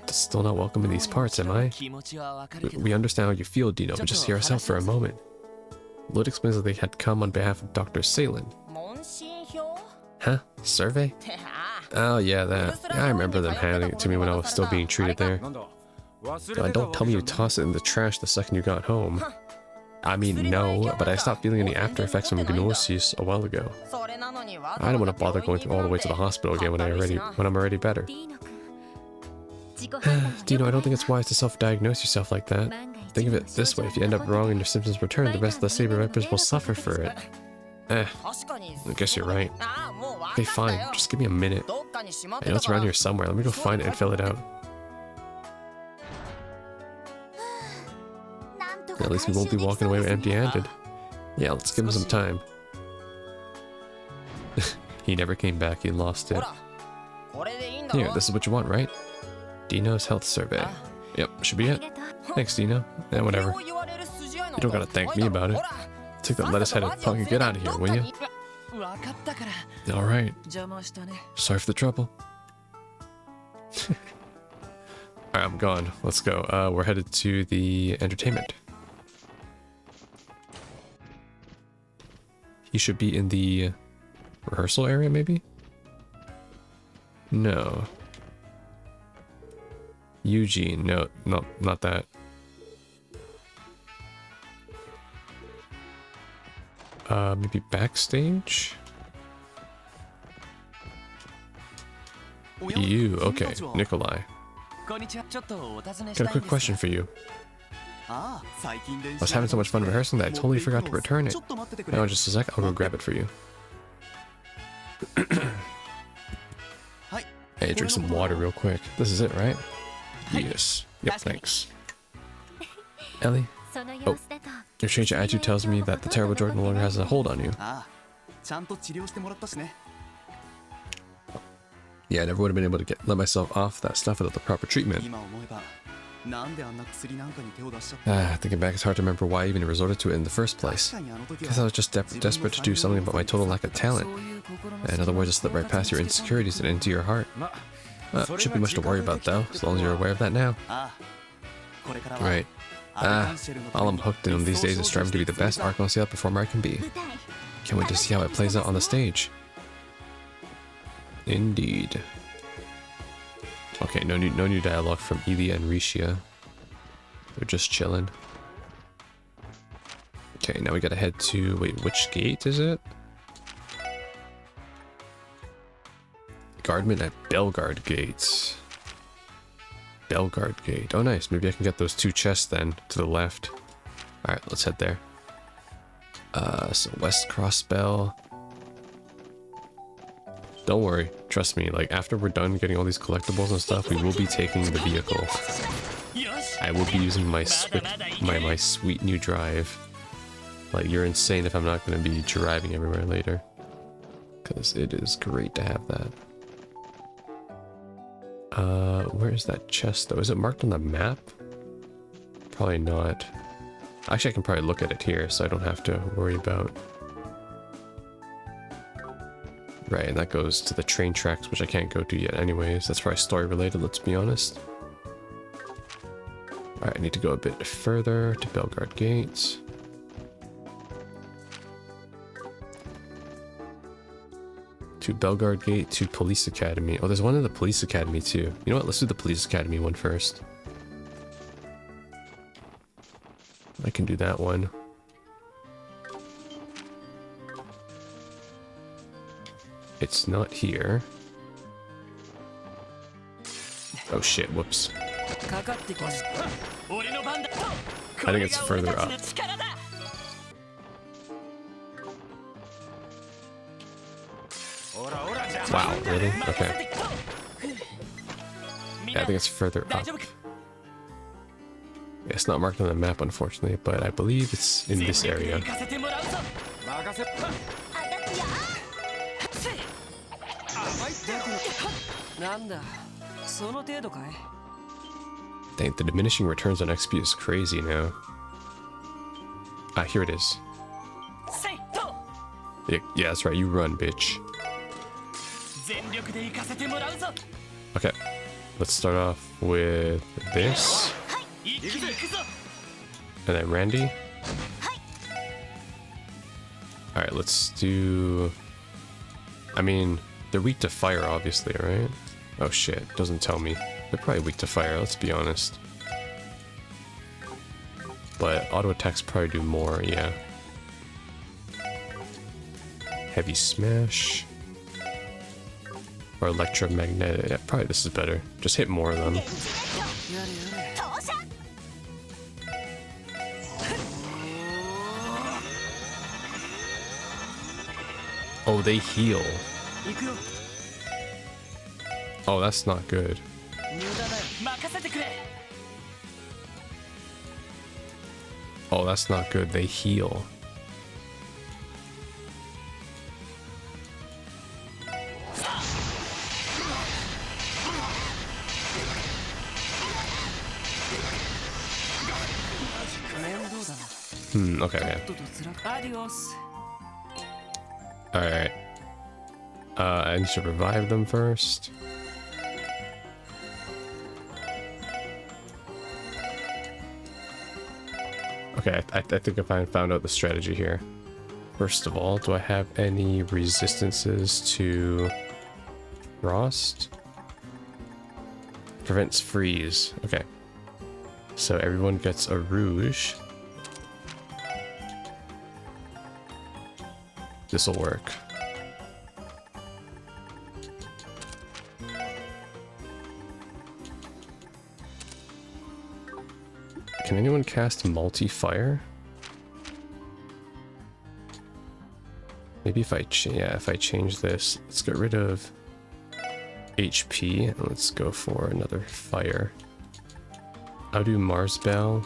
Still not welcome in these parts, am I? We understand how you feel, Dino, but just hear us out for a moment. Lud explains that they had come on behalf of Dr. Salen. Huh? Survey? Oh yeah, that. Yeah, I remember them handing it to me when I was still being treated there. Don't tell me you tossed it in the trash the second you got home. I mean, no, but I stopped feeling any after effects from Gnosis a while ago. I don't want to bother going through all the way to the hospital again when I'm already better. Dino, I don't think it's wise to self-diagnose yourself like that. Think of it this way, if you end up wrong and your symptoms return, the rest of the Saber Vipers will suffer for it. I guess you're right. Okay, fine. Just give me a minute. I know it's around here somewhere. Let me go find it and fill it out. At least we won't be walking away empty-handed. Yeah, let's give him some time. He never came back. He lost it. Here, this is what you want, right? Dino's health survey. Yep, should be it. Thanks, Dino. Yeah, whatever. You don't gotta thank me about it. Take that lettuce-headed punk and get out of here, will you? Alright. Sorry for the trouble. Alright, I'm gone. Let's go. We're headed to the entertainment. He should be in the rehearsal area, maybe? No. Eugene. No, not that. Maybe backstage? You, okay, Nikolai. Got a quick question for you. I was having so much fun rehearsing that I totally forgot to return it. Now in just a sec, I'll go grab it for you. Hey, drink some water real quick. This is it, right? Yes. Yep, thanks. Ellie? Oh, your strange attitude tells me that the terrible drug no longer has a hold on you. Yeah, I never would have been able to let myself off that stuff without the proper treatment. Thinking back, it's hard to remember why I even resorted to it in the first place. Guess I was just desperate to do something about my total lack of talent. In other words, it slipped right past your insecurities and into your heart. Shouldn't be much to worry about though, as long as you're aware of that now. Right. All I'm hooked in these days is striving to be the best Arc-en-Ciel performer I can be. Can't wait to see how it plays out on the stage. Indeed. Okay, no new dialogue from Ilya and Rishia. They're just chilling. Okay, now we gotta head to... Wait, which gate is it? Guardman at Bellegarde Gates. Bellegarde Gate. Oh, nice. Maybe I can get those two chests then to the left. Alright, let's head there. So West Crossbell. Don't worry. Trust me, like, after we're done getting all these collectibles and stuff, we will be taking the vehicle. I will be using my sweet new drive. Like, you're insane if I'm not going to be driving everywhere later. Because it is great to have that. Where is that chest though? Is it marked on the map? Probably not. Actually, I can probably look at it here, so I don't have to worry about... Right, and that goes to the train tracks, which I can't go to yet anyways. That's probably story related, let's be honest. Alright, I need to go a bit further to Bellegarde Gates. To Bellegarde Gate, to Police Academy. Oh, there's one in the Police Academy too. You know what, let's do the Police Academy one first. I can do that one. It's not here. Oh shit, whoops. I think it's further up. Wow, really? Okay. Yeah, I think it's further up. It's not marked on the map, unfortunately, but I believe it's in this area. Dang, the diminishing returns on XP is crazy now. Ah, here it is. Yeah, that's right, you run, bitch. Okay, let's start off with this. And then Randy. Alright, let's do... I mean, they're weak to fire, obviously, right? Oh shit, doesn't tell me. They're probably weak to fire, let's be honest. But auto attacks probably do more, yeah. Heavy smash. Or electromagnetic. Yeah, probably this is better. Just hit more of them. Oh, they heal. Oh, that's not good. Oh, that's not good. They heal. Okay. Alright. I need to revive them first. Okay, I think I found out the strategy here. First of all, do I have any resistances to frost? Prevents freeze. Okay. So everyone gets a rouge. This'll work. Can anyone cast multi-fire? Maybe if I change this, let's get rid of HP and let's go for another fire. I'll do Mars Bell.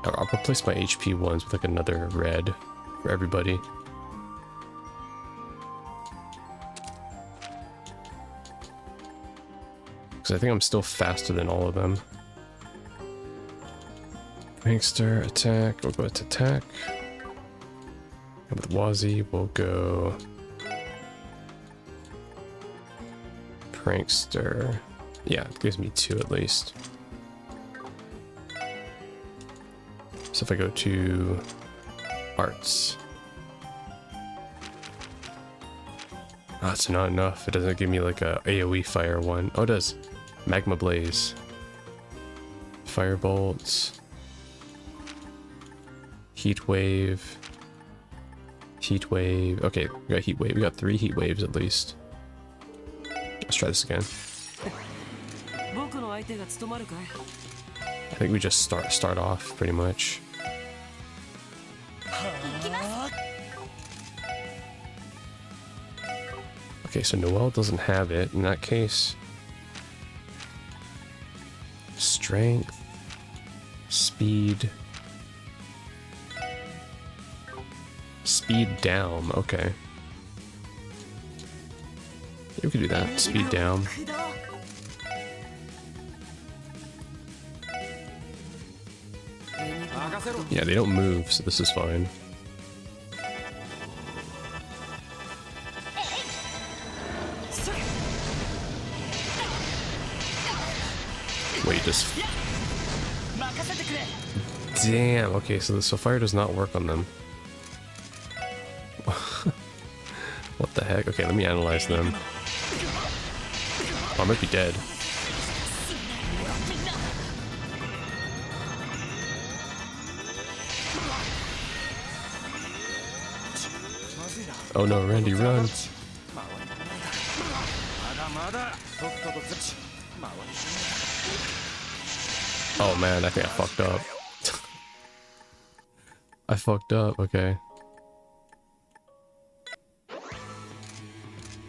I'll replace my HP ones with like another red for everybody. Because I think I'm still faster than all of them. Prankster, attack. We'll go to attack. And with Wazzy, we'll go Prankster. Yeah, it gives me 2 at least. So if I go to arts. That's not enough. It doesn't give me like a AoE fire one. Oh, it does. Magma Blaze. Firebolts. Heat Wave. Heat Wave. Okay, we got Heat Wave. We got 3 Heat Waves at least. Let's try this again. I think we just start off pretty much. Okay, so Noelle doesn't have it. In that case, strength, speed, speed down. Okay, yeah, we could do that. Speed down. Yeah, they don't move, so this is fine. Wait, just... Damn, okay, so fire does not work on them. What the heck? Okay, let me analyze them. Oh, I might be dead. Oh no, Randy, run! Oh man, I think I fucked up. I fucked up, okay.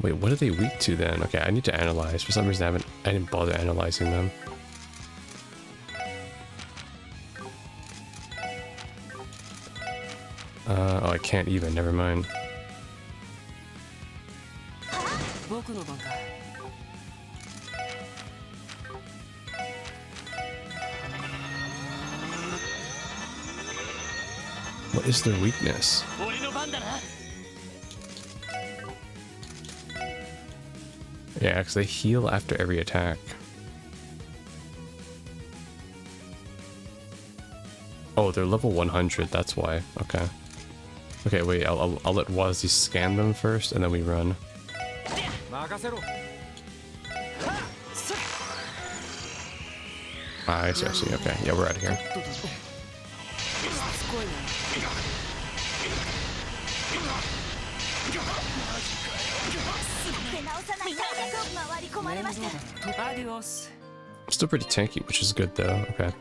Wait, what are they weak to then? Okay, I need to analyze. For some reason I didn't bother analyzing them. Oh, I can't even, never mind. What is their weakness? Yeah, because they heal after every attack. Oh, they're level 100, that's why. Okay. Okay, wait, I'll let Wazzy scan them first, and then we run. I see. Okay, yeah, we're out of here. Still pretty tanky, which is good though. Okay.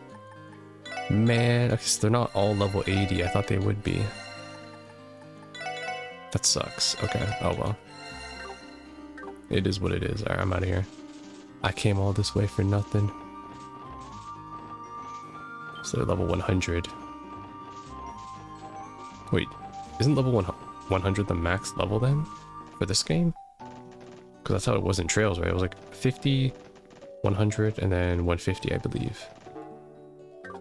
Man, okay, so they're not all level 80. I thought they would be. That sucks. Okay. Oh well. It is what it is. Alright, I'm out of here. I came all this way for nothing. So they're level 100. Wait, isn't level 100 the max level then? For this game? Because that's how it was in Trails, right? It was like 50, 100, and then 150, I believe.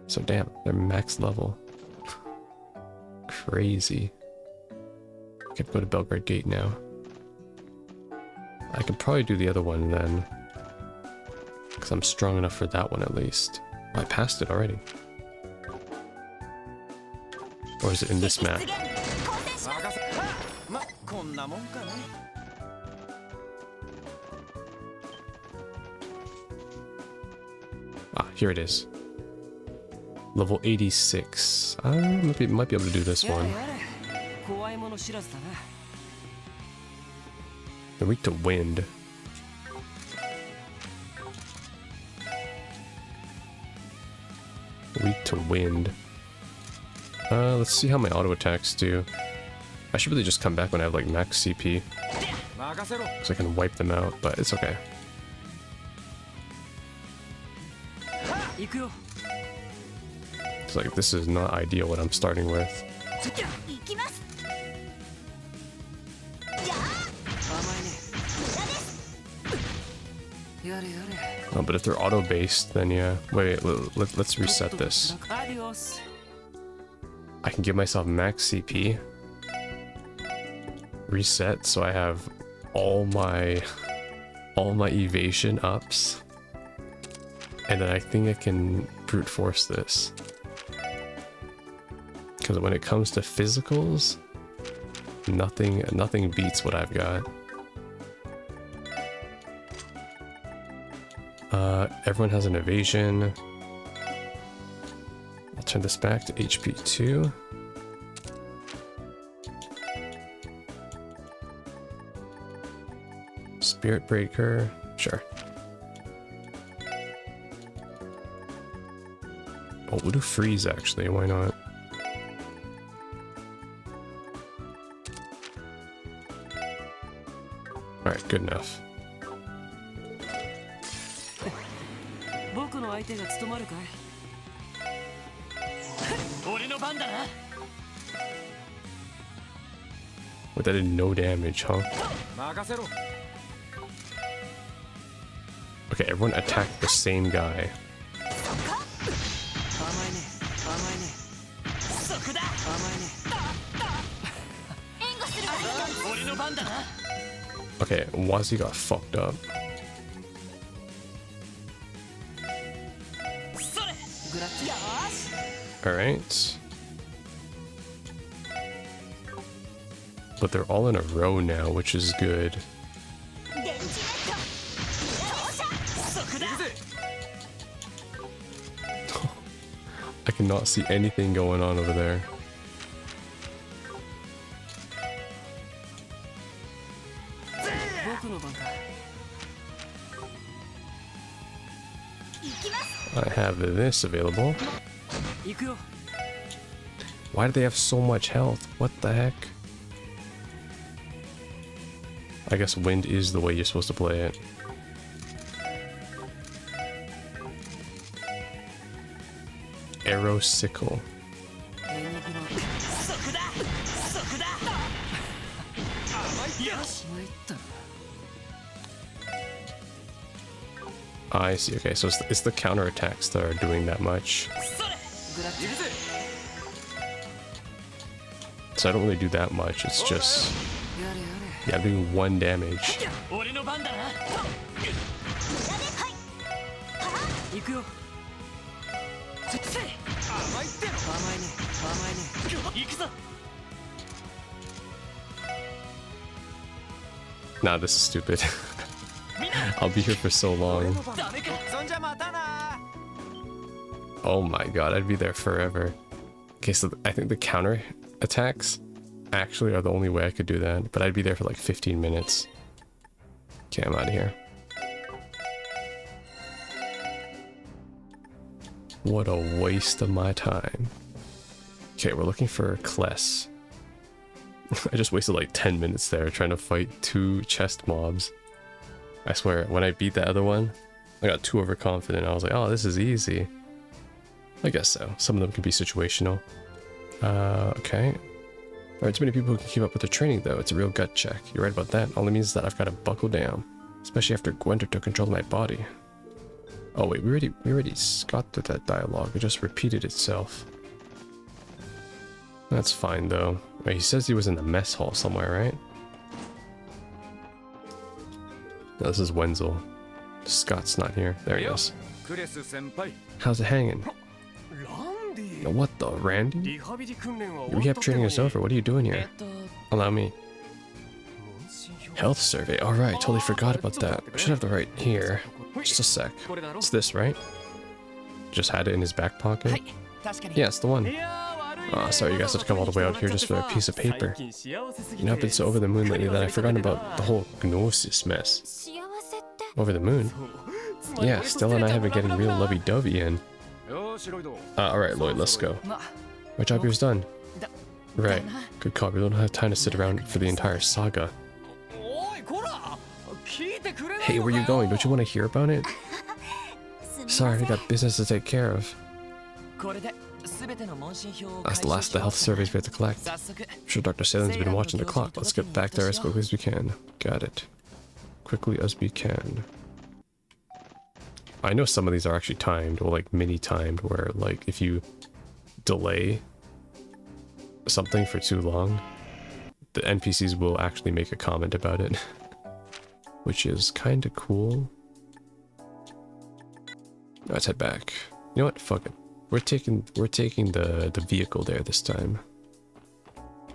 So damn, they're max level. Crazy. I can go to Belgrade Gate now. I could probably do the other one then. Because I'm strong enough for that one at least. Oh, I passed it already. Or is it in this map? Ah, here it is. Level 86. Might be able to do this one. They're weak to wind. Weak to wind. Let's see how my auto attacks do. I should really just come back when I have like max CP. So I can wipe them out, but it's okay. It's like, this is not ideal what I'm starting with. Oh, but if they're auto-based, then yeah. Wait, let's reset this. I can give myself max CP. Reset, so I have all my evasion ups. And then I think I can brute force this. Because when it comes to physicals, nothing beats what I've got. Everyone has an evasion. I'll turn this back to HP 2. Spirit Breaker, sure. Oh, we'll do freeze actually, why not? Alright, good enough. Wait, that did no damage, huh? Okay, everyone attacked the same guy. Okay, Wazi got fucked up. Alright. But they're all in a row now, which is good. I cannot see anything going on over there. I have this available. Why do they have so much health? What the heck? I guess wind is the way you're supposed to play it. Arrow sickle. I see, okay, so it's the counterattacks that are doing that much. So I don't really do that much, it's just... yeah, I'm doing 1 damage. Nah, this is stupid. I'll be here for so long. Oh my god, I'd be there forever. Okay, so I think the counter attacks actually are the only way I could do that, but I'd be there for like 15 minutes. Okay, I'm out of here. What a waste of my time. Okay, we're looking for Kless. I just wasted like 10 minutes there trying to fight 2 chest mobs. I swear, when I beat that other one, I got too overconfident. I was like, oh, this is easy. I guess so. Some of them can be situational. Okay. There aren't too many people who can keep up with their training, though. It's a real gut check. You're right about that. All it means is that I've got to buckle down. Especially after Gwender took control of my body. Oh wait, we already got through that dialogue. It just repeated itself. That's fine, though. Wait, he says he was in the mess hall somewhere, right? No, this is Wenzel. Scott's not here. There he is. How's it hanging? What the, Randy? Your rehab training is over. What are you doing here? Allow me. Health survey. Alright, totally forgot about that. I should have the right here. Just a sec. It's this, right? Just had it in his back pocket? Yeah, it's the one. Oh, sorry you guys have to come all the way out here just for a piece of paper. You know, I've been so over the moon lately that I've forgotten about the whole Gnosis mess. Over the moon? Yeah, Stella and I have been getting real lovey-dovey in. Alright, Lloyd, let's go. My job here's done. Right. Good call. We don't have time to sit around for the entire saga. Hey, where you going? Don't you want to hear about it? Sorry, I got business to take care of. That's the last of the health surveys we have to collect. I'm sure Dr. Salen's been watching the clock. Let's get back there as quickly as we can. Got it. Quickly as we can. I know some of these are actually timed, or like mini-timed, where like if you delay something for too long, the NPCs will actually make a comment about it. Which is kind of cool. Let's head back. You know what? Fuck it. We're taking the vehicle there this time.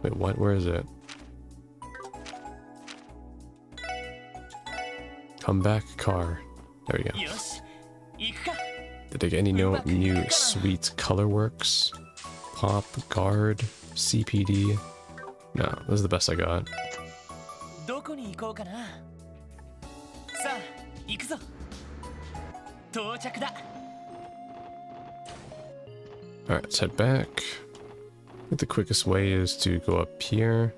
Wait, what? Where is it? Come back, car. There we go. Did they get any new sweet color works? Pop, guard, CPD? No, this is the best I got. Alright, let's head back. I think the quickest way is to go up here.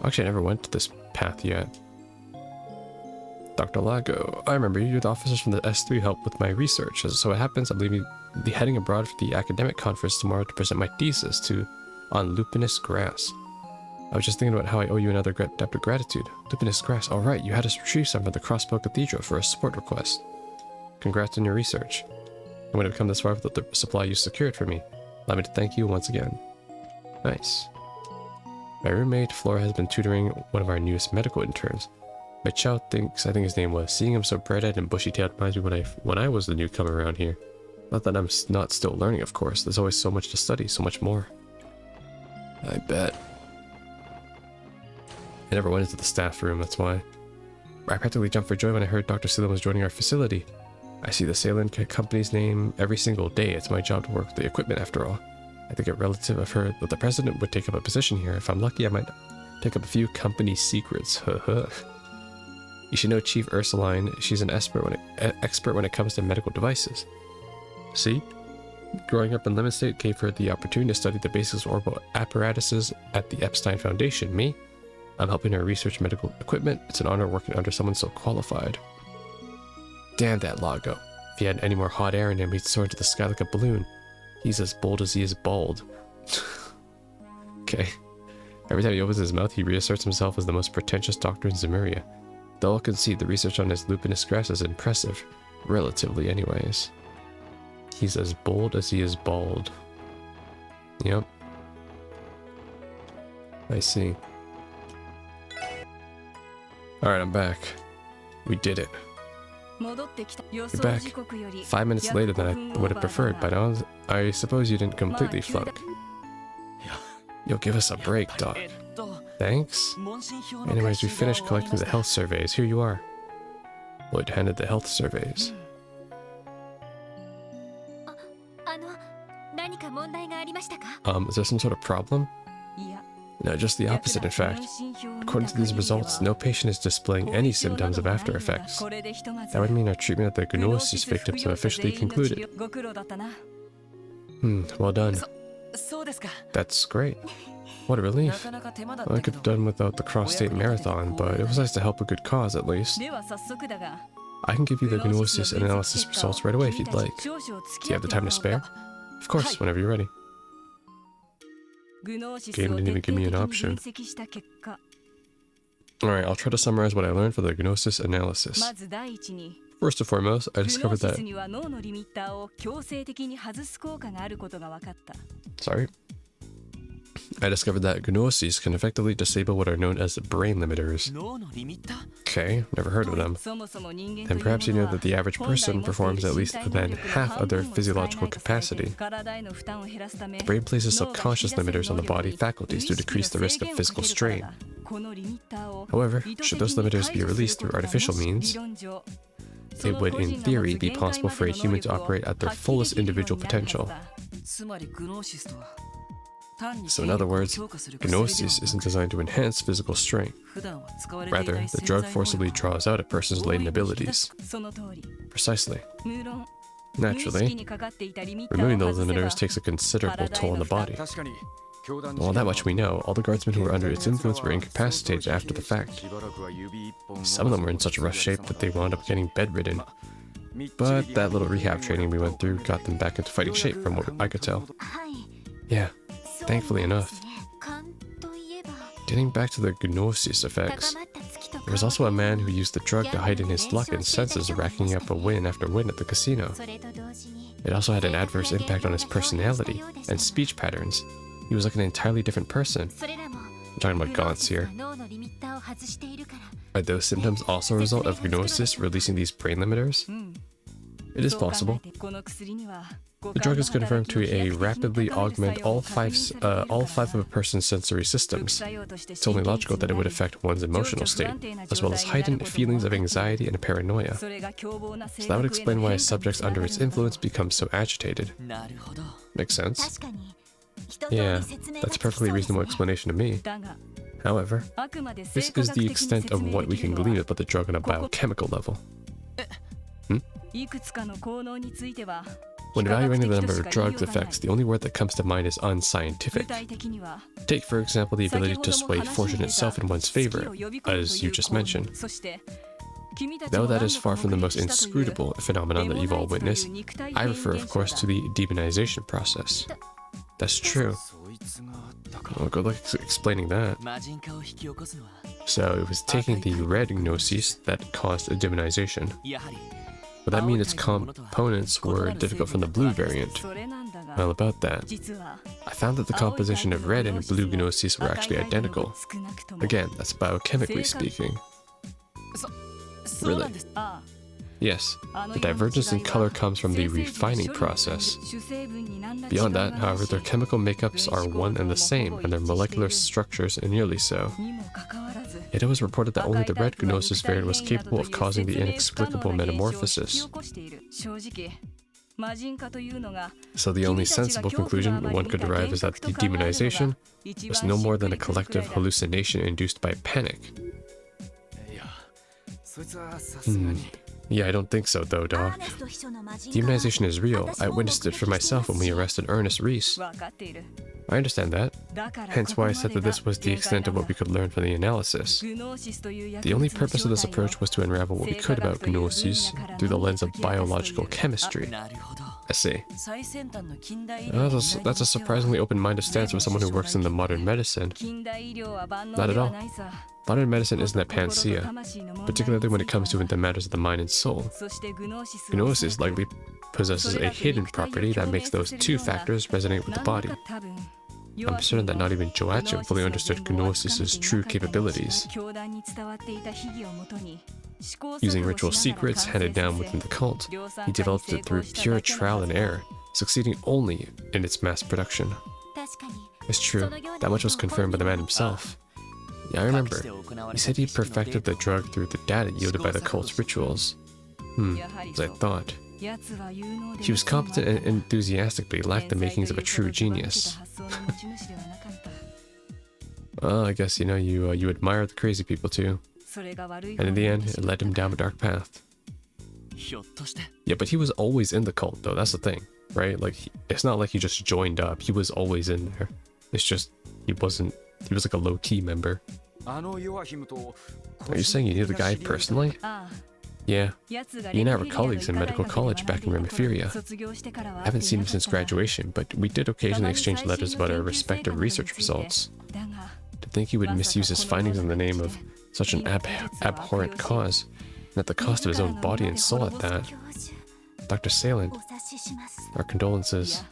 Actually, I never went to this path yet. Dr. Lago, I remember you. The officers from the S3 helped with my research. As so it happens, I'm heading abroad for the academic conference tomorrow to present my thesis on lupinous grass. I was just thinking about how I owe you another debt of gratitude. Lupinous grass. All right, you had us retrieve some from the Crossbow Cathedral for a support request. Congrats on your research. I wouldn't have come this far without the supply you secured for me. Allow me to thank you once again. Nice. My roommate, Flora, has been tutoring one of our newest medical interns. My child thinks, I think his name was, seeing him so bright-eyed and bushy-tailed reminds me when I was the newcomer around here. Not that I'm not still learning, of course. There's always so much to study, so much more. I bet. I never went into the staff room, that's why. I practically jumped for joy when I heard Dr. Salen was joining our facility. I see the Salen company's name every single day. It's my job to work with the equipment, after all. I think a relative of her, that the president would take up a position here. If I'm lucky, I might pick up a few company secrets. You should know Chief Ursuline. She's an expert when it comes to medical devices. See? Growing up in Lemon State gave her the opportunity to study the basics of orbital apparatuses at the Epstein Foundation. Me? I'm helping her research medical equipment. It's an honor working under someone so qualified. Damn that Lago. If he had any more hot air in him, he'd soar into the sky like a balloon. He's as bold as he is bald. Okay. Every time he opens his mouth, he reasserts himself as the most pretentious doctor in Zemuria. Though I'll concede the research on his lupinous grass is impressive. Relatively, anyways. He's as bold as he is bald. Yep. I see. Alright, I'm back. We did it. You're back. 5 minutes later than I would have preferred, but I suppose you didn't completely flunk. You'll give us a break, Doc. Thanks. Anyways, we finished collecting the health surveys. Here you are. Lloyd handed the health surveys. Is there some sort of problem? No, just the opposite, in fact. According to these results, no patient is displaying any symptoms of after effects. That would mean our treatment of the Gnosis victims have officially concluded. Well done. That's great. What a relief. Well, I could have done without the cross-state marathon, but it was nice to help a good cause at least. I can give you the gnosis analysis results right away if you'd like. Do you have the time to spare? Of course, whenever you're ready. Game didn't even give me an option. Alright, I'll try to summarize what I learned for the gnosis analysis. First and foremost, I discovered that... Sorry. I discovered that gnosis can effectively disable what are known as brain limiters. Okay, never heard of them. And perhaps you know that the average person performs at least then half of their physiological capacity. The brain places subconscious limiters on the body faculties to decrease the risk of physical strain. However, should those limiters be released through artificial means, it would in theory be possible for a human to operate at their fullest individual potential. So in other words, gnosis isn't designed to enhance physical strength. Rather, the drug forcibly draws out a person's latent abilities. Precisely. Naturally, removing those limiters takes a considerable toll on the body. Well, that much we know. All the guardsmen who were under its influence were incapacitated after the fact. Some of them were in such rough shape that they wound up getting bedridden. But that little rehab training we went through got them back into fighting shape from what I could tell. Yeah. Thankfully enough. Getting back to the gnosis effects, there was also a man who used the drug to heighten his luck and senses, racking up a win after win at the casino. It also had an adverse impact on his personality and speech patterns. He was like an entirely different person. I'm talking about gaunts here. Are those symptoms also a result of gnosis releasing these brain limiters? It is possible. The drug is confirmed to rapidly augment all five of a person's sensory systems. It's only logical that it would affect one's emotional state, as well as heighten feelings of anxiety and paranoia. So that would explain why subjects under its influence become so agitated. Makes sense? Yeah, that's a perfectly reasonable explanation to me. However, this is the extent of what we can glean about the drug on a biochemical level. When evaluating the number of drugs effects, the only word that comes to mind is unscientific. Take, for example, the ability to sway fortune itself in one's favor, as you just mentioned. Though that is far from the most inscrutable phenomenon that you've all witnessed, I refer, of course, to the demonization process. That's true. Well, good luck explaining that. So it was taking the red gnosis that caused a demonization. Would that mean its components were difficult from the blue variant? Well, about that, I found that the composition of red and blue gnosis were actually identical. Again, that's biochemically speaking. Really? Yes, the divergence in color comes from the refining process. Beyond that, however, their chemical makeups are one and the same, and their molecular structures are nearly so. Yet it was reported that only the red gnosis variant was capable of causing the inexplicable metamorphosis. So the only sensible conclusion one could derive is that the demonization was no more than a collective hallucination induced by panic. Yeah, I don't think so though, Doc. Demonization is real. I witnessed it for myself when we arrested Ernest Reese. I understand that. Hence why I said that this was the extent of what we could learn from the analysis. The only purpose of this approach was to unravel what we could about gnosis through the lens of biological chemistry. I see. That's a surprisingly open-minded stance for someone who works in the modern medicine. Not at all. Modern medicine isn't a panacea, particularly when it comes to the matters of the mind and soul. Gnosis likely possesses a hidden property that makes those two factors resonate with the body. I'm certain that not even Joachim fully understood Gnosis' true capabilities. Using ritual secrets handed down within the cult, he developed it through pure trial and error, succeeding only in its mass production. It's true, that much was confirmed by the man himself. Yeah, I remember. He said he perfected the drug through the data yielded by the cult's rituals. As I thought. He was competent and enthusiastic, but he lacked the makings of a true genius. Well, I guess, you admire the crazy people too. And in the end, it led him down a dark path. Yeah, but he was always in the cult, though. That's the thing, right? Like, it's not like he just joined up. He was always in there. It's just he wasn't. He was like a low-key member. Are you saying you knew the guy personally? Yeah. He and I were colleagues in medical college back in Remiferia. I haven't seen him since graduation, but we did occasionally exchange letters about our respective research results. To think he would misuse his findings in the name of such an abhorrent cause, and at the cost of his own body and soul at that. Dr. Salen, our condolences.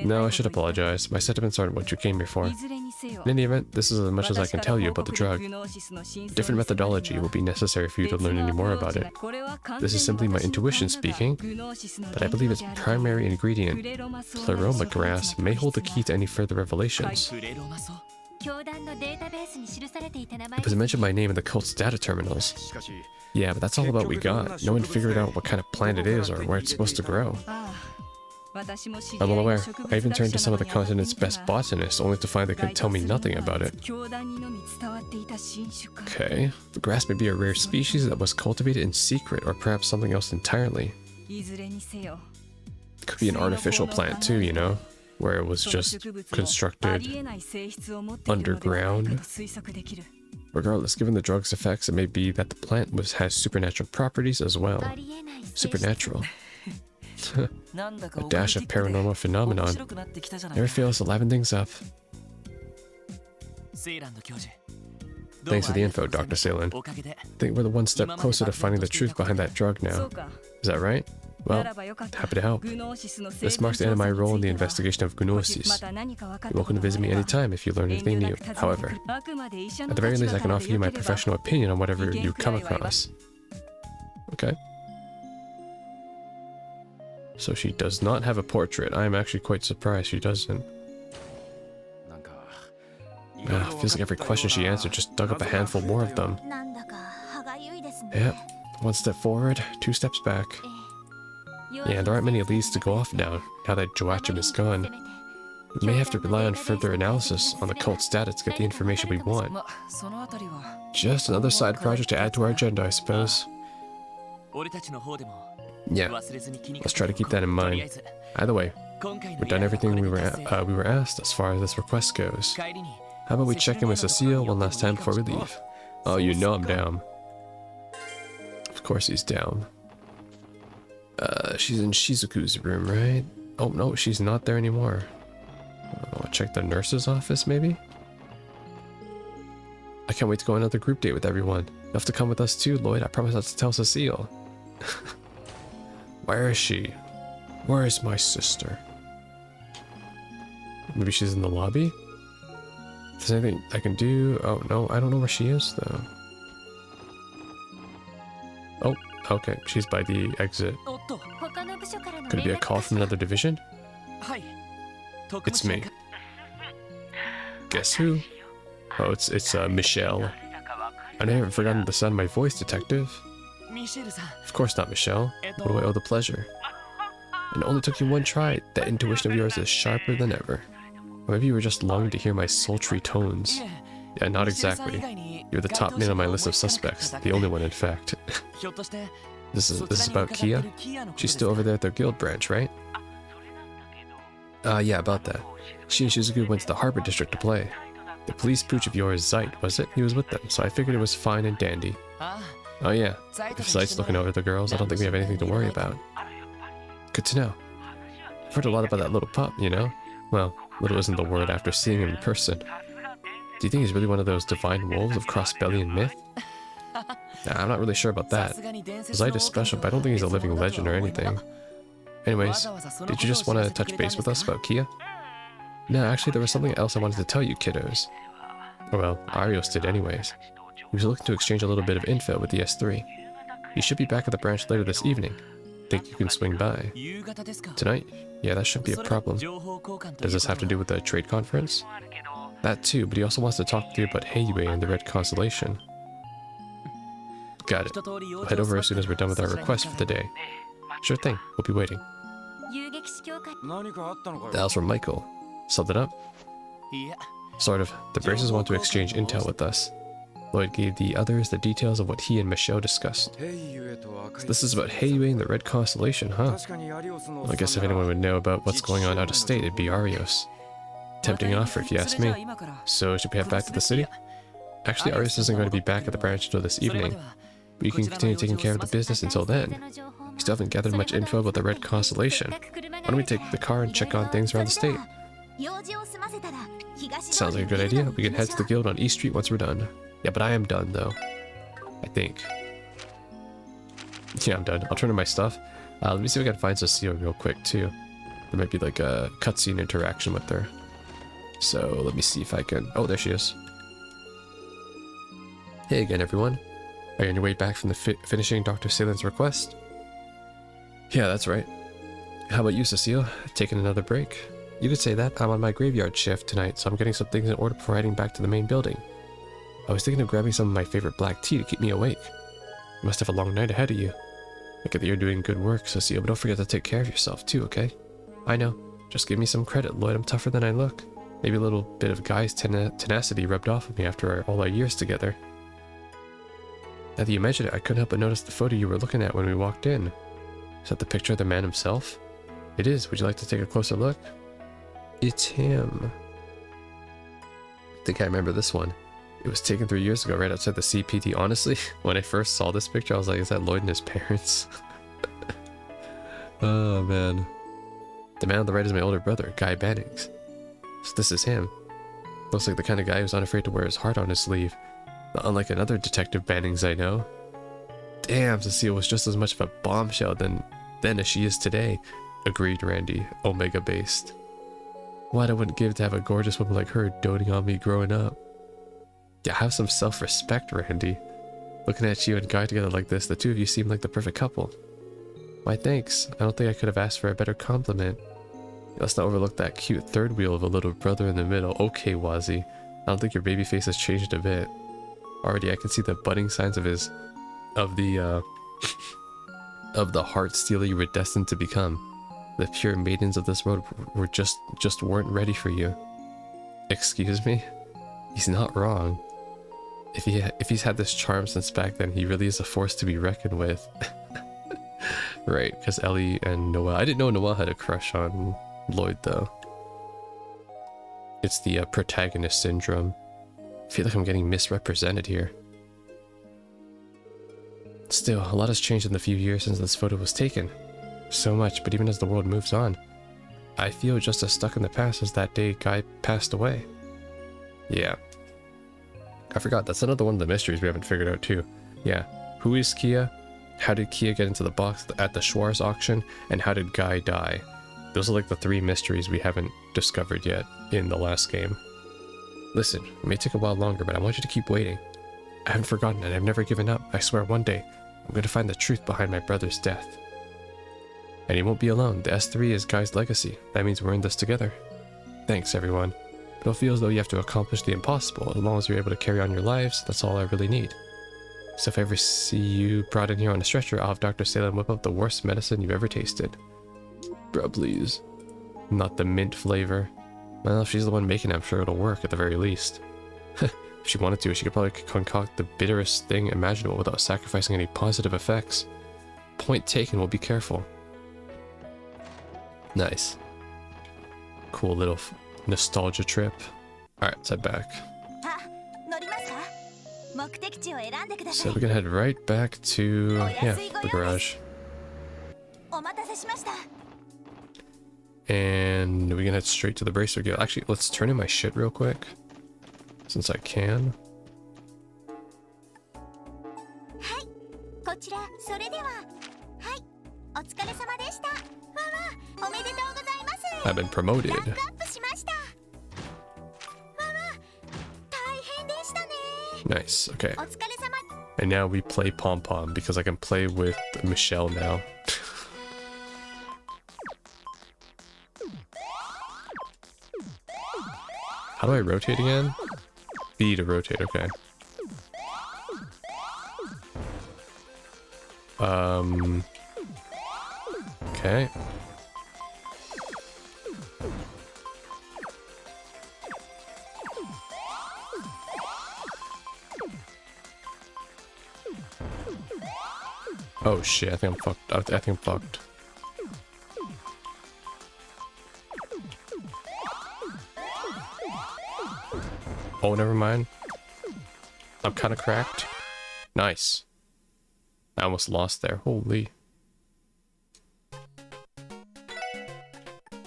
No, I should apologize. My sentiments aren't what you came here for. In any event, this is as much as I can tell you about the drug. Different methodology will be necessary for you to learn any more about it. This is simply my intuition speaking, but I believe its primary ingredient, pleroma grass, may hold the key to any further revelations. It was mentioned my name in the cult's data terminals. Yeah, but that's all about we got. No one figured out what kind of plant it is or where it's supposed to grow. I'm well aware. I even turned to some of the continent's best botanists, only to find they could tell me nothing about it. Okay, the grass may be a rare species that was cultivated in secret, or perhaps something else entirely. It could be an artificial plant too, you know, where it was just constructed underground. Regardless, given the drug's effects, it may be that the plant has supernatural properties as well. Supernatural. A dash of paranormal phenomenon. Never fails to liven things up. Thanks for the info, Dr. Salen. I think we're the one step closer to finding the truth behind that drug now. Is that right? Well, happy to help. This marks the end of my role in the investigation of Gnosis. You're welcome to visit me anytime if you learn anything new. However, at the very least I can offer you my professional opinion on whatever you come across. Okay. So she does not have a portrait. I am actually quite surprised she doesn't. Feels like every question she answered just dug up a handful more of them. Yeah, one step forward, 2 steps back. Yeah, there aren't many leads to go off now that Joachim is gone. We may have to rely on further analysis on the cult's data to get the information we want. Just another side project to add to our agenda, I suppose. Yeah, let's try to keep that in mind. Either way, we've done everything we were asked as far as this request goes. How about we check in with Cecile one last time before we leave? Oh, you know I'm down. Of course he's down. She's in Shizuku's room, right? Oh, no, she's not there anymore. Oh, check the nurse's office, maybe? I can't wait to go on another group date with everyone. You'll have to come with us too, Lloyd. I promise not to tell Cecile. Where is she? Where is my sister? Maybe she's in the lobby? If there's anything I can do... Oh, no, I don't know where she is, though. Oh, okay, she's by the exit. Could it be a call from another division? It's me. Guess who? Oh, it's Michelle. I haven't forgotten the sound of my voice, detective. Of course not, Michelle. What do I owe the pleasure? And it only took you one try. That intuition of yours is sharper than ever. Or maybe you were just longing to hear my sultry tones. Yeah, not exactly. You're the top name on my list of suspects. The only one, in fact. This is about Kia? She's still over there at their guild branch, right? Yeah, about that. She and Shizuku went to the Harbor District to play. The police pooch of yours, Zeit, was it? He was with them, so I figured it was fine and dandy. Oh yeah, if Zeit's looking over the girls, I don't think we have anything to worry about. Good to know. I've heard a lot about that little pup, you know? Well, little isn't the word after seeing him in person. Do you think he's really one of those divine wolves of Crossbellian myth? Nah, I'm not really sure about that. Zeit is special, but I don't think he's a living legend or anything. Anyways, did you just want to touch base with us about Kia? No, actually there was something else I wanted to tell you kiddos. Or well, Arios did anyways. He was looking to exchange a little bit of info with the S3. He should be back at the branch later this evening. Think you can swing by? Tonight? Yeah, that shouldn't be a problem. Does this have to do with the trade conference? That too, but he also wants to talk with you about Heiyue and the Red Constellation. Got it. We'll head over as soon as we're done with our request for the day. Sure thing, we'll be waiting. That was from Michael. Something up? Sort of. The Braces want to exchange intel with us. Lloyd gave the others the details of what he and Michelle discussed. So this is about Heiyue and the Red Constellation, huh? Well, I guess if anyone would know about what's going on out of state, it'd be Arios. Tempting offer if you ask me. So should we head back to the city? Actually, Arius isn't going to be back at the branch until this evening. But you can continue taking care of the business until then. We still haven't gathered much info about the Red Constellation. Why don't we take the car and check on things around the state? Sounds like a good idea. We can head to the guild on East Street once we're done. Yeah, but I am done though. I think. Yeah, I'm done. I'll turn in my stuff. Let me see if I can find Cecile real quick too. There might be like a cutscene interaction with her. So let me see if I can... Oh, there she is. Hey again, everyone. Are you on your way back from the finishing Dr. Salen's request? Yeah, that's right. How about you, Cecile? Taking another break? You could say that. I'm on my graveyard shift tonight, so I'm getting some things in order before heading back to the main building. I was thinking of grabbing some of my favorite black tea to keep me awake. You must have a long night ahead of you. I get that you're doing good work, Cecile, but don't forget to take care of yourself too, okay? I know. Just give me some credit, Lloyd. I'm tougher than I look. Maybe a little bit of Guy's tenacity rubbed off of me after all our years together. Now that you mention it, I couldn't help but notice the photo you were looking at when we walked in. Is that the picture of the man himself? It is. Would you like to take a closer look? It's him. I think I remember this one. It was taken 3 years ago right outside the CPD. Honestly, when I first saw this picture, I was like, is that Lloyd and his parents? Oh, man. The man on the right is my older brother, Guy Bannings. So this is him. Looks like the kind of guy who's unafraid to wear his heart on his sleeve. Not unlike another Detective Bannings I know. Damn, Cecile was just as much of a bombshell then as she is today. Agreed, Randy. Omega based. What I wouldn't give to have a gorgeous woman like her doting on me growing up. Yeah, have some self-respect, Randy. Looking at you and Guy together like this, the two of you seem like the perfect couple. Why, thanks. I don't think I could have asked for a better compliment. Let's not overlook that cute third wheel of a little brother in the middle. Okay, Wazzy. I don't think your baby face has changed a bit. Already, I can see the budding signs of the heart stealer you were destined to become. The pure maidens of this world were just weren't ready for you. Excuse me? He's not wrong. If he's had this charm since back then, he really is a force to be reckoned with. Right, because Ellie and Noelle. I didn't know Noelle had a crush on Lloyd though. It's the protagonist syndrome. I feel like I'm getting misrepresented here. Still, a lot has changed in the few years since this photo was taken. So much, but even as the world moves on, I feel just as stuck in the past as that day Guy passed away. Yeah. I forgot, that's another one of the mysteries we haven't figured out too. Yeah, who is Kia? How did Kia get into the box at the Schwarz auction? And how did Guy die? Those are like the 3 mysteries we haven't discovered yet in the last game. Listen, it may take a while longer, but I want you to keep waiting. I haven't forgotten and I've never given up. I swear one day, I'm going to find the truth behind my brother's death. And he won't be alone. The S3 is Guy's legacy. That means we're in this together. Thanks, everyone. Don't feel as though you have to accomplish the impossible. As long as you're able to carry on your lives, that's all I really need. So if I ever see you brought in here on a stretcher, I'll have Dr. Salem whip up the worst medicine you've ever tasted. Bruh, please. Not the mint flavor. Well, if she's the one making it, I'm sure it'll work at the very least. If she wanted to, she could probably concoct the bitterest thing imaginable without sacrificing any positive effects. Point taken, we'll be careful. Nice. Cool little nostalgia trip. Alright, let's head back. So we can head right back to, the garage. And we can head straight to the Bracer Guild. Actually, let's turn in my shit real quick. Since I can. I've been promoted. Nice, okay. And now we play Pom Pom because I can play with Michelle now. How do I rotate again? B to rotate, okay. Okay. Oh shit, I think I'm fucked. I think I'm fucked. Oh, never mind. I'm kind of cracked. Nice. I almost lost there. Holy.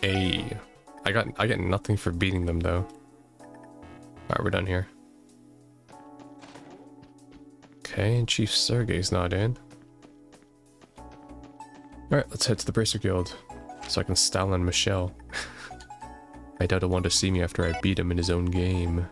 Hey. I get nothing for beating them though. Alright, we're done here. Okay, and Chief Sergei's not in. Alright, let's head to the Bracer Guild. So I can style on Michelle. I doubt he'll want to see me after I beat him in his own game.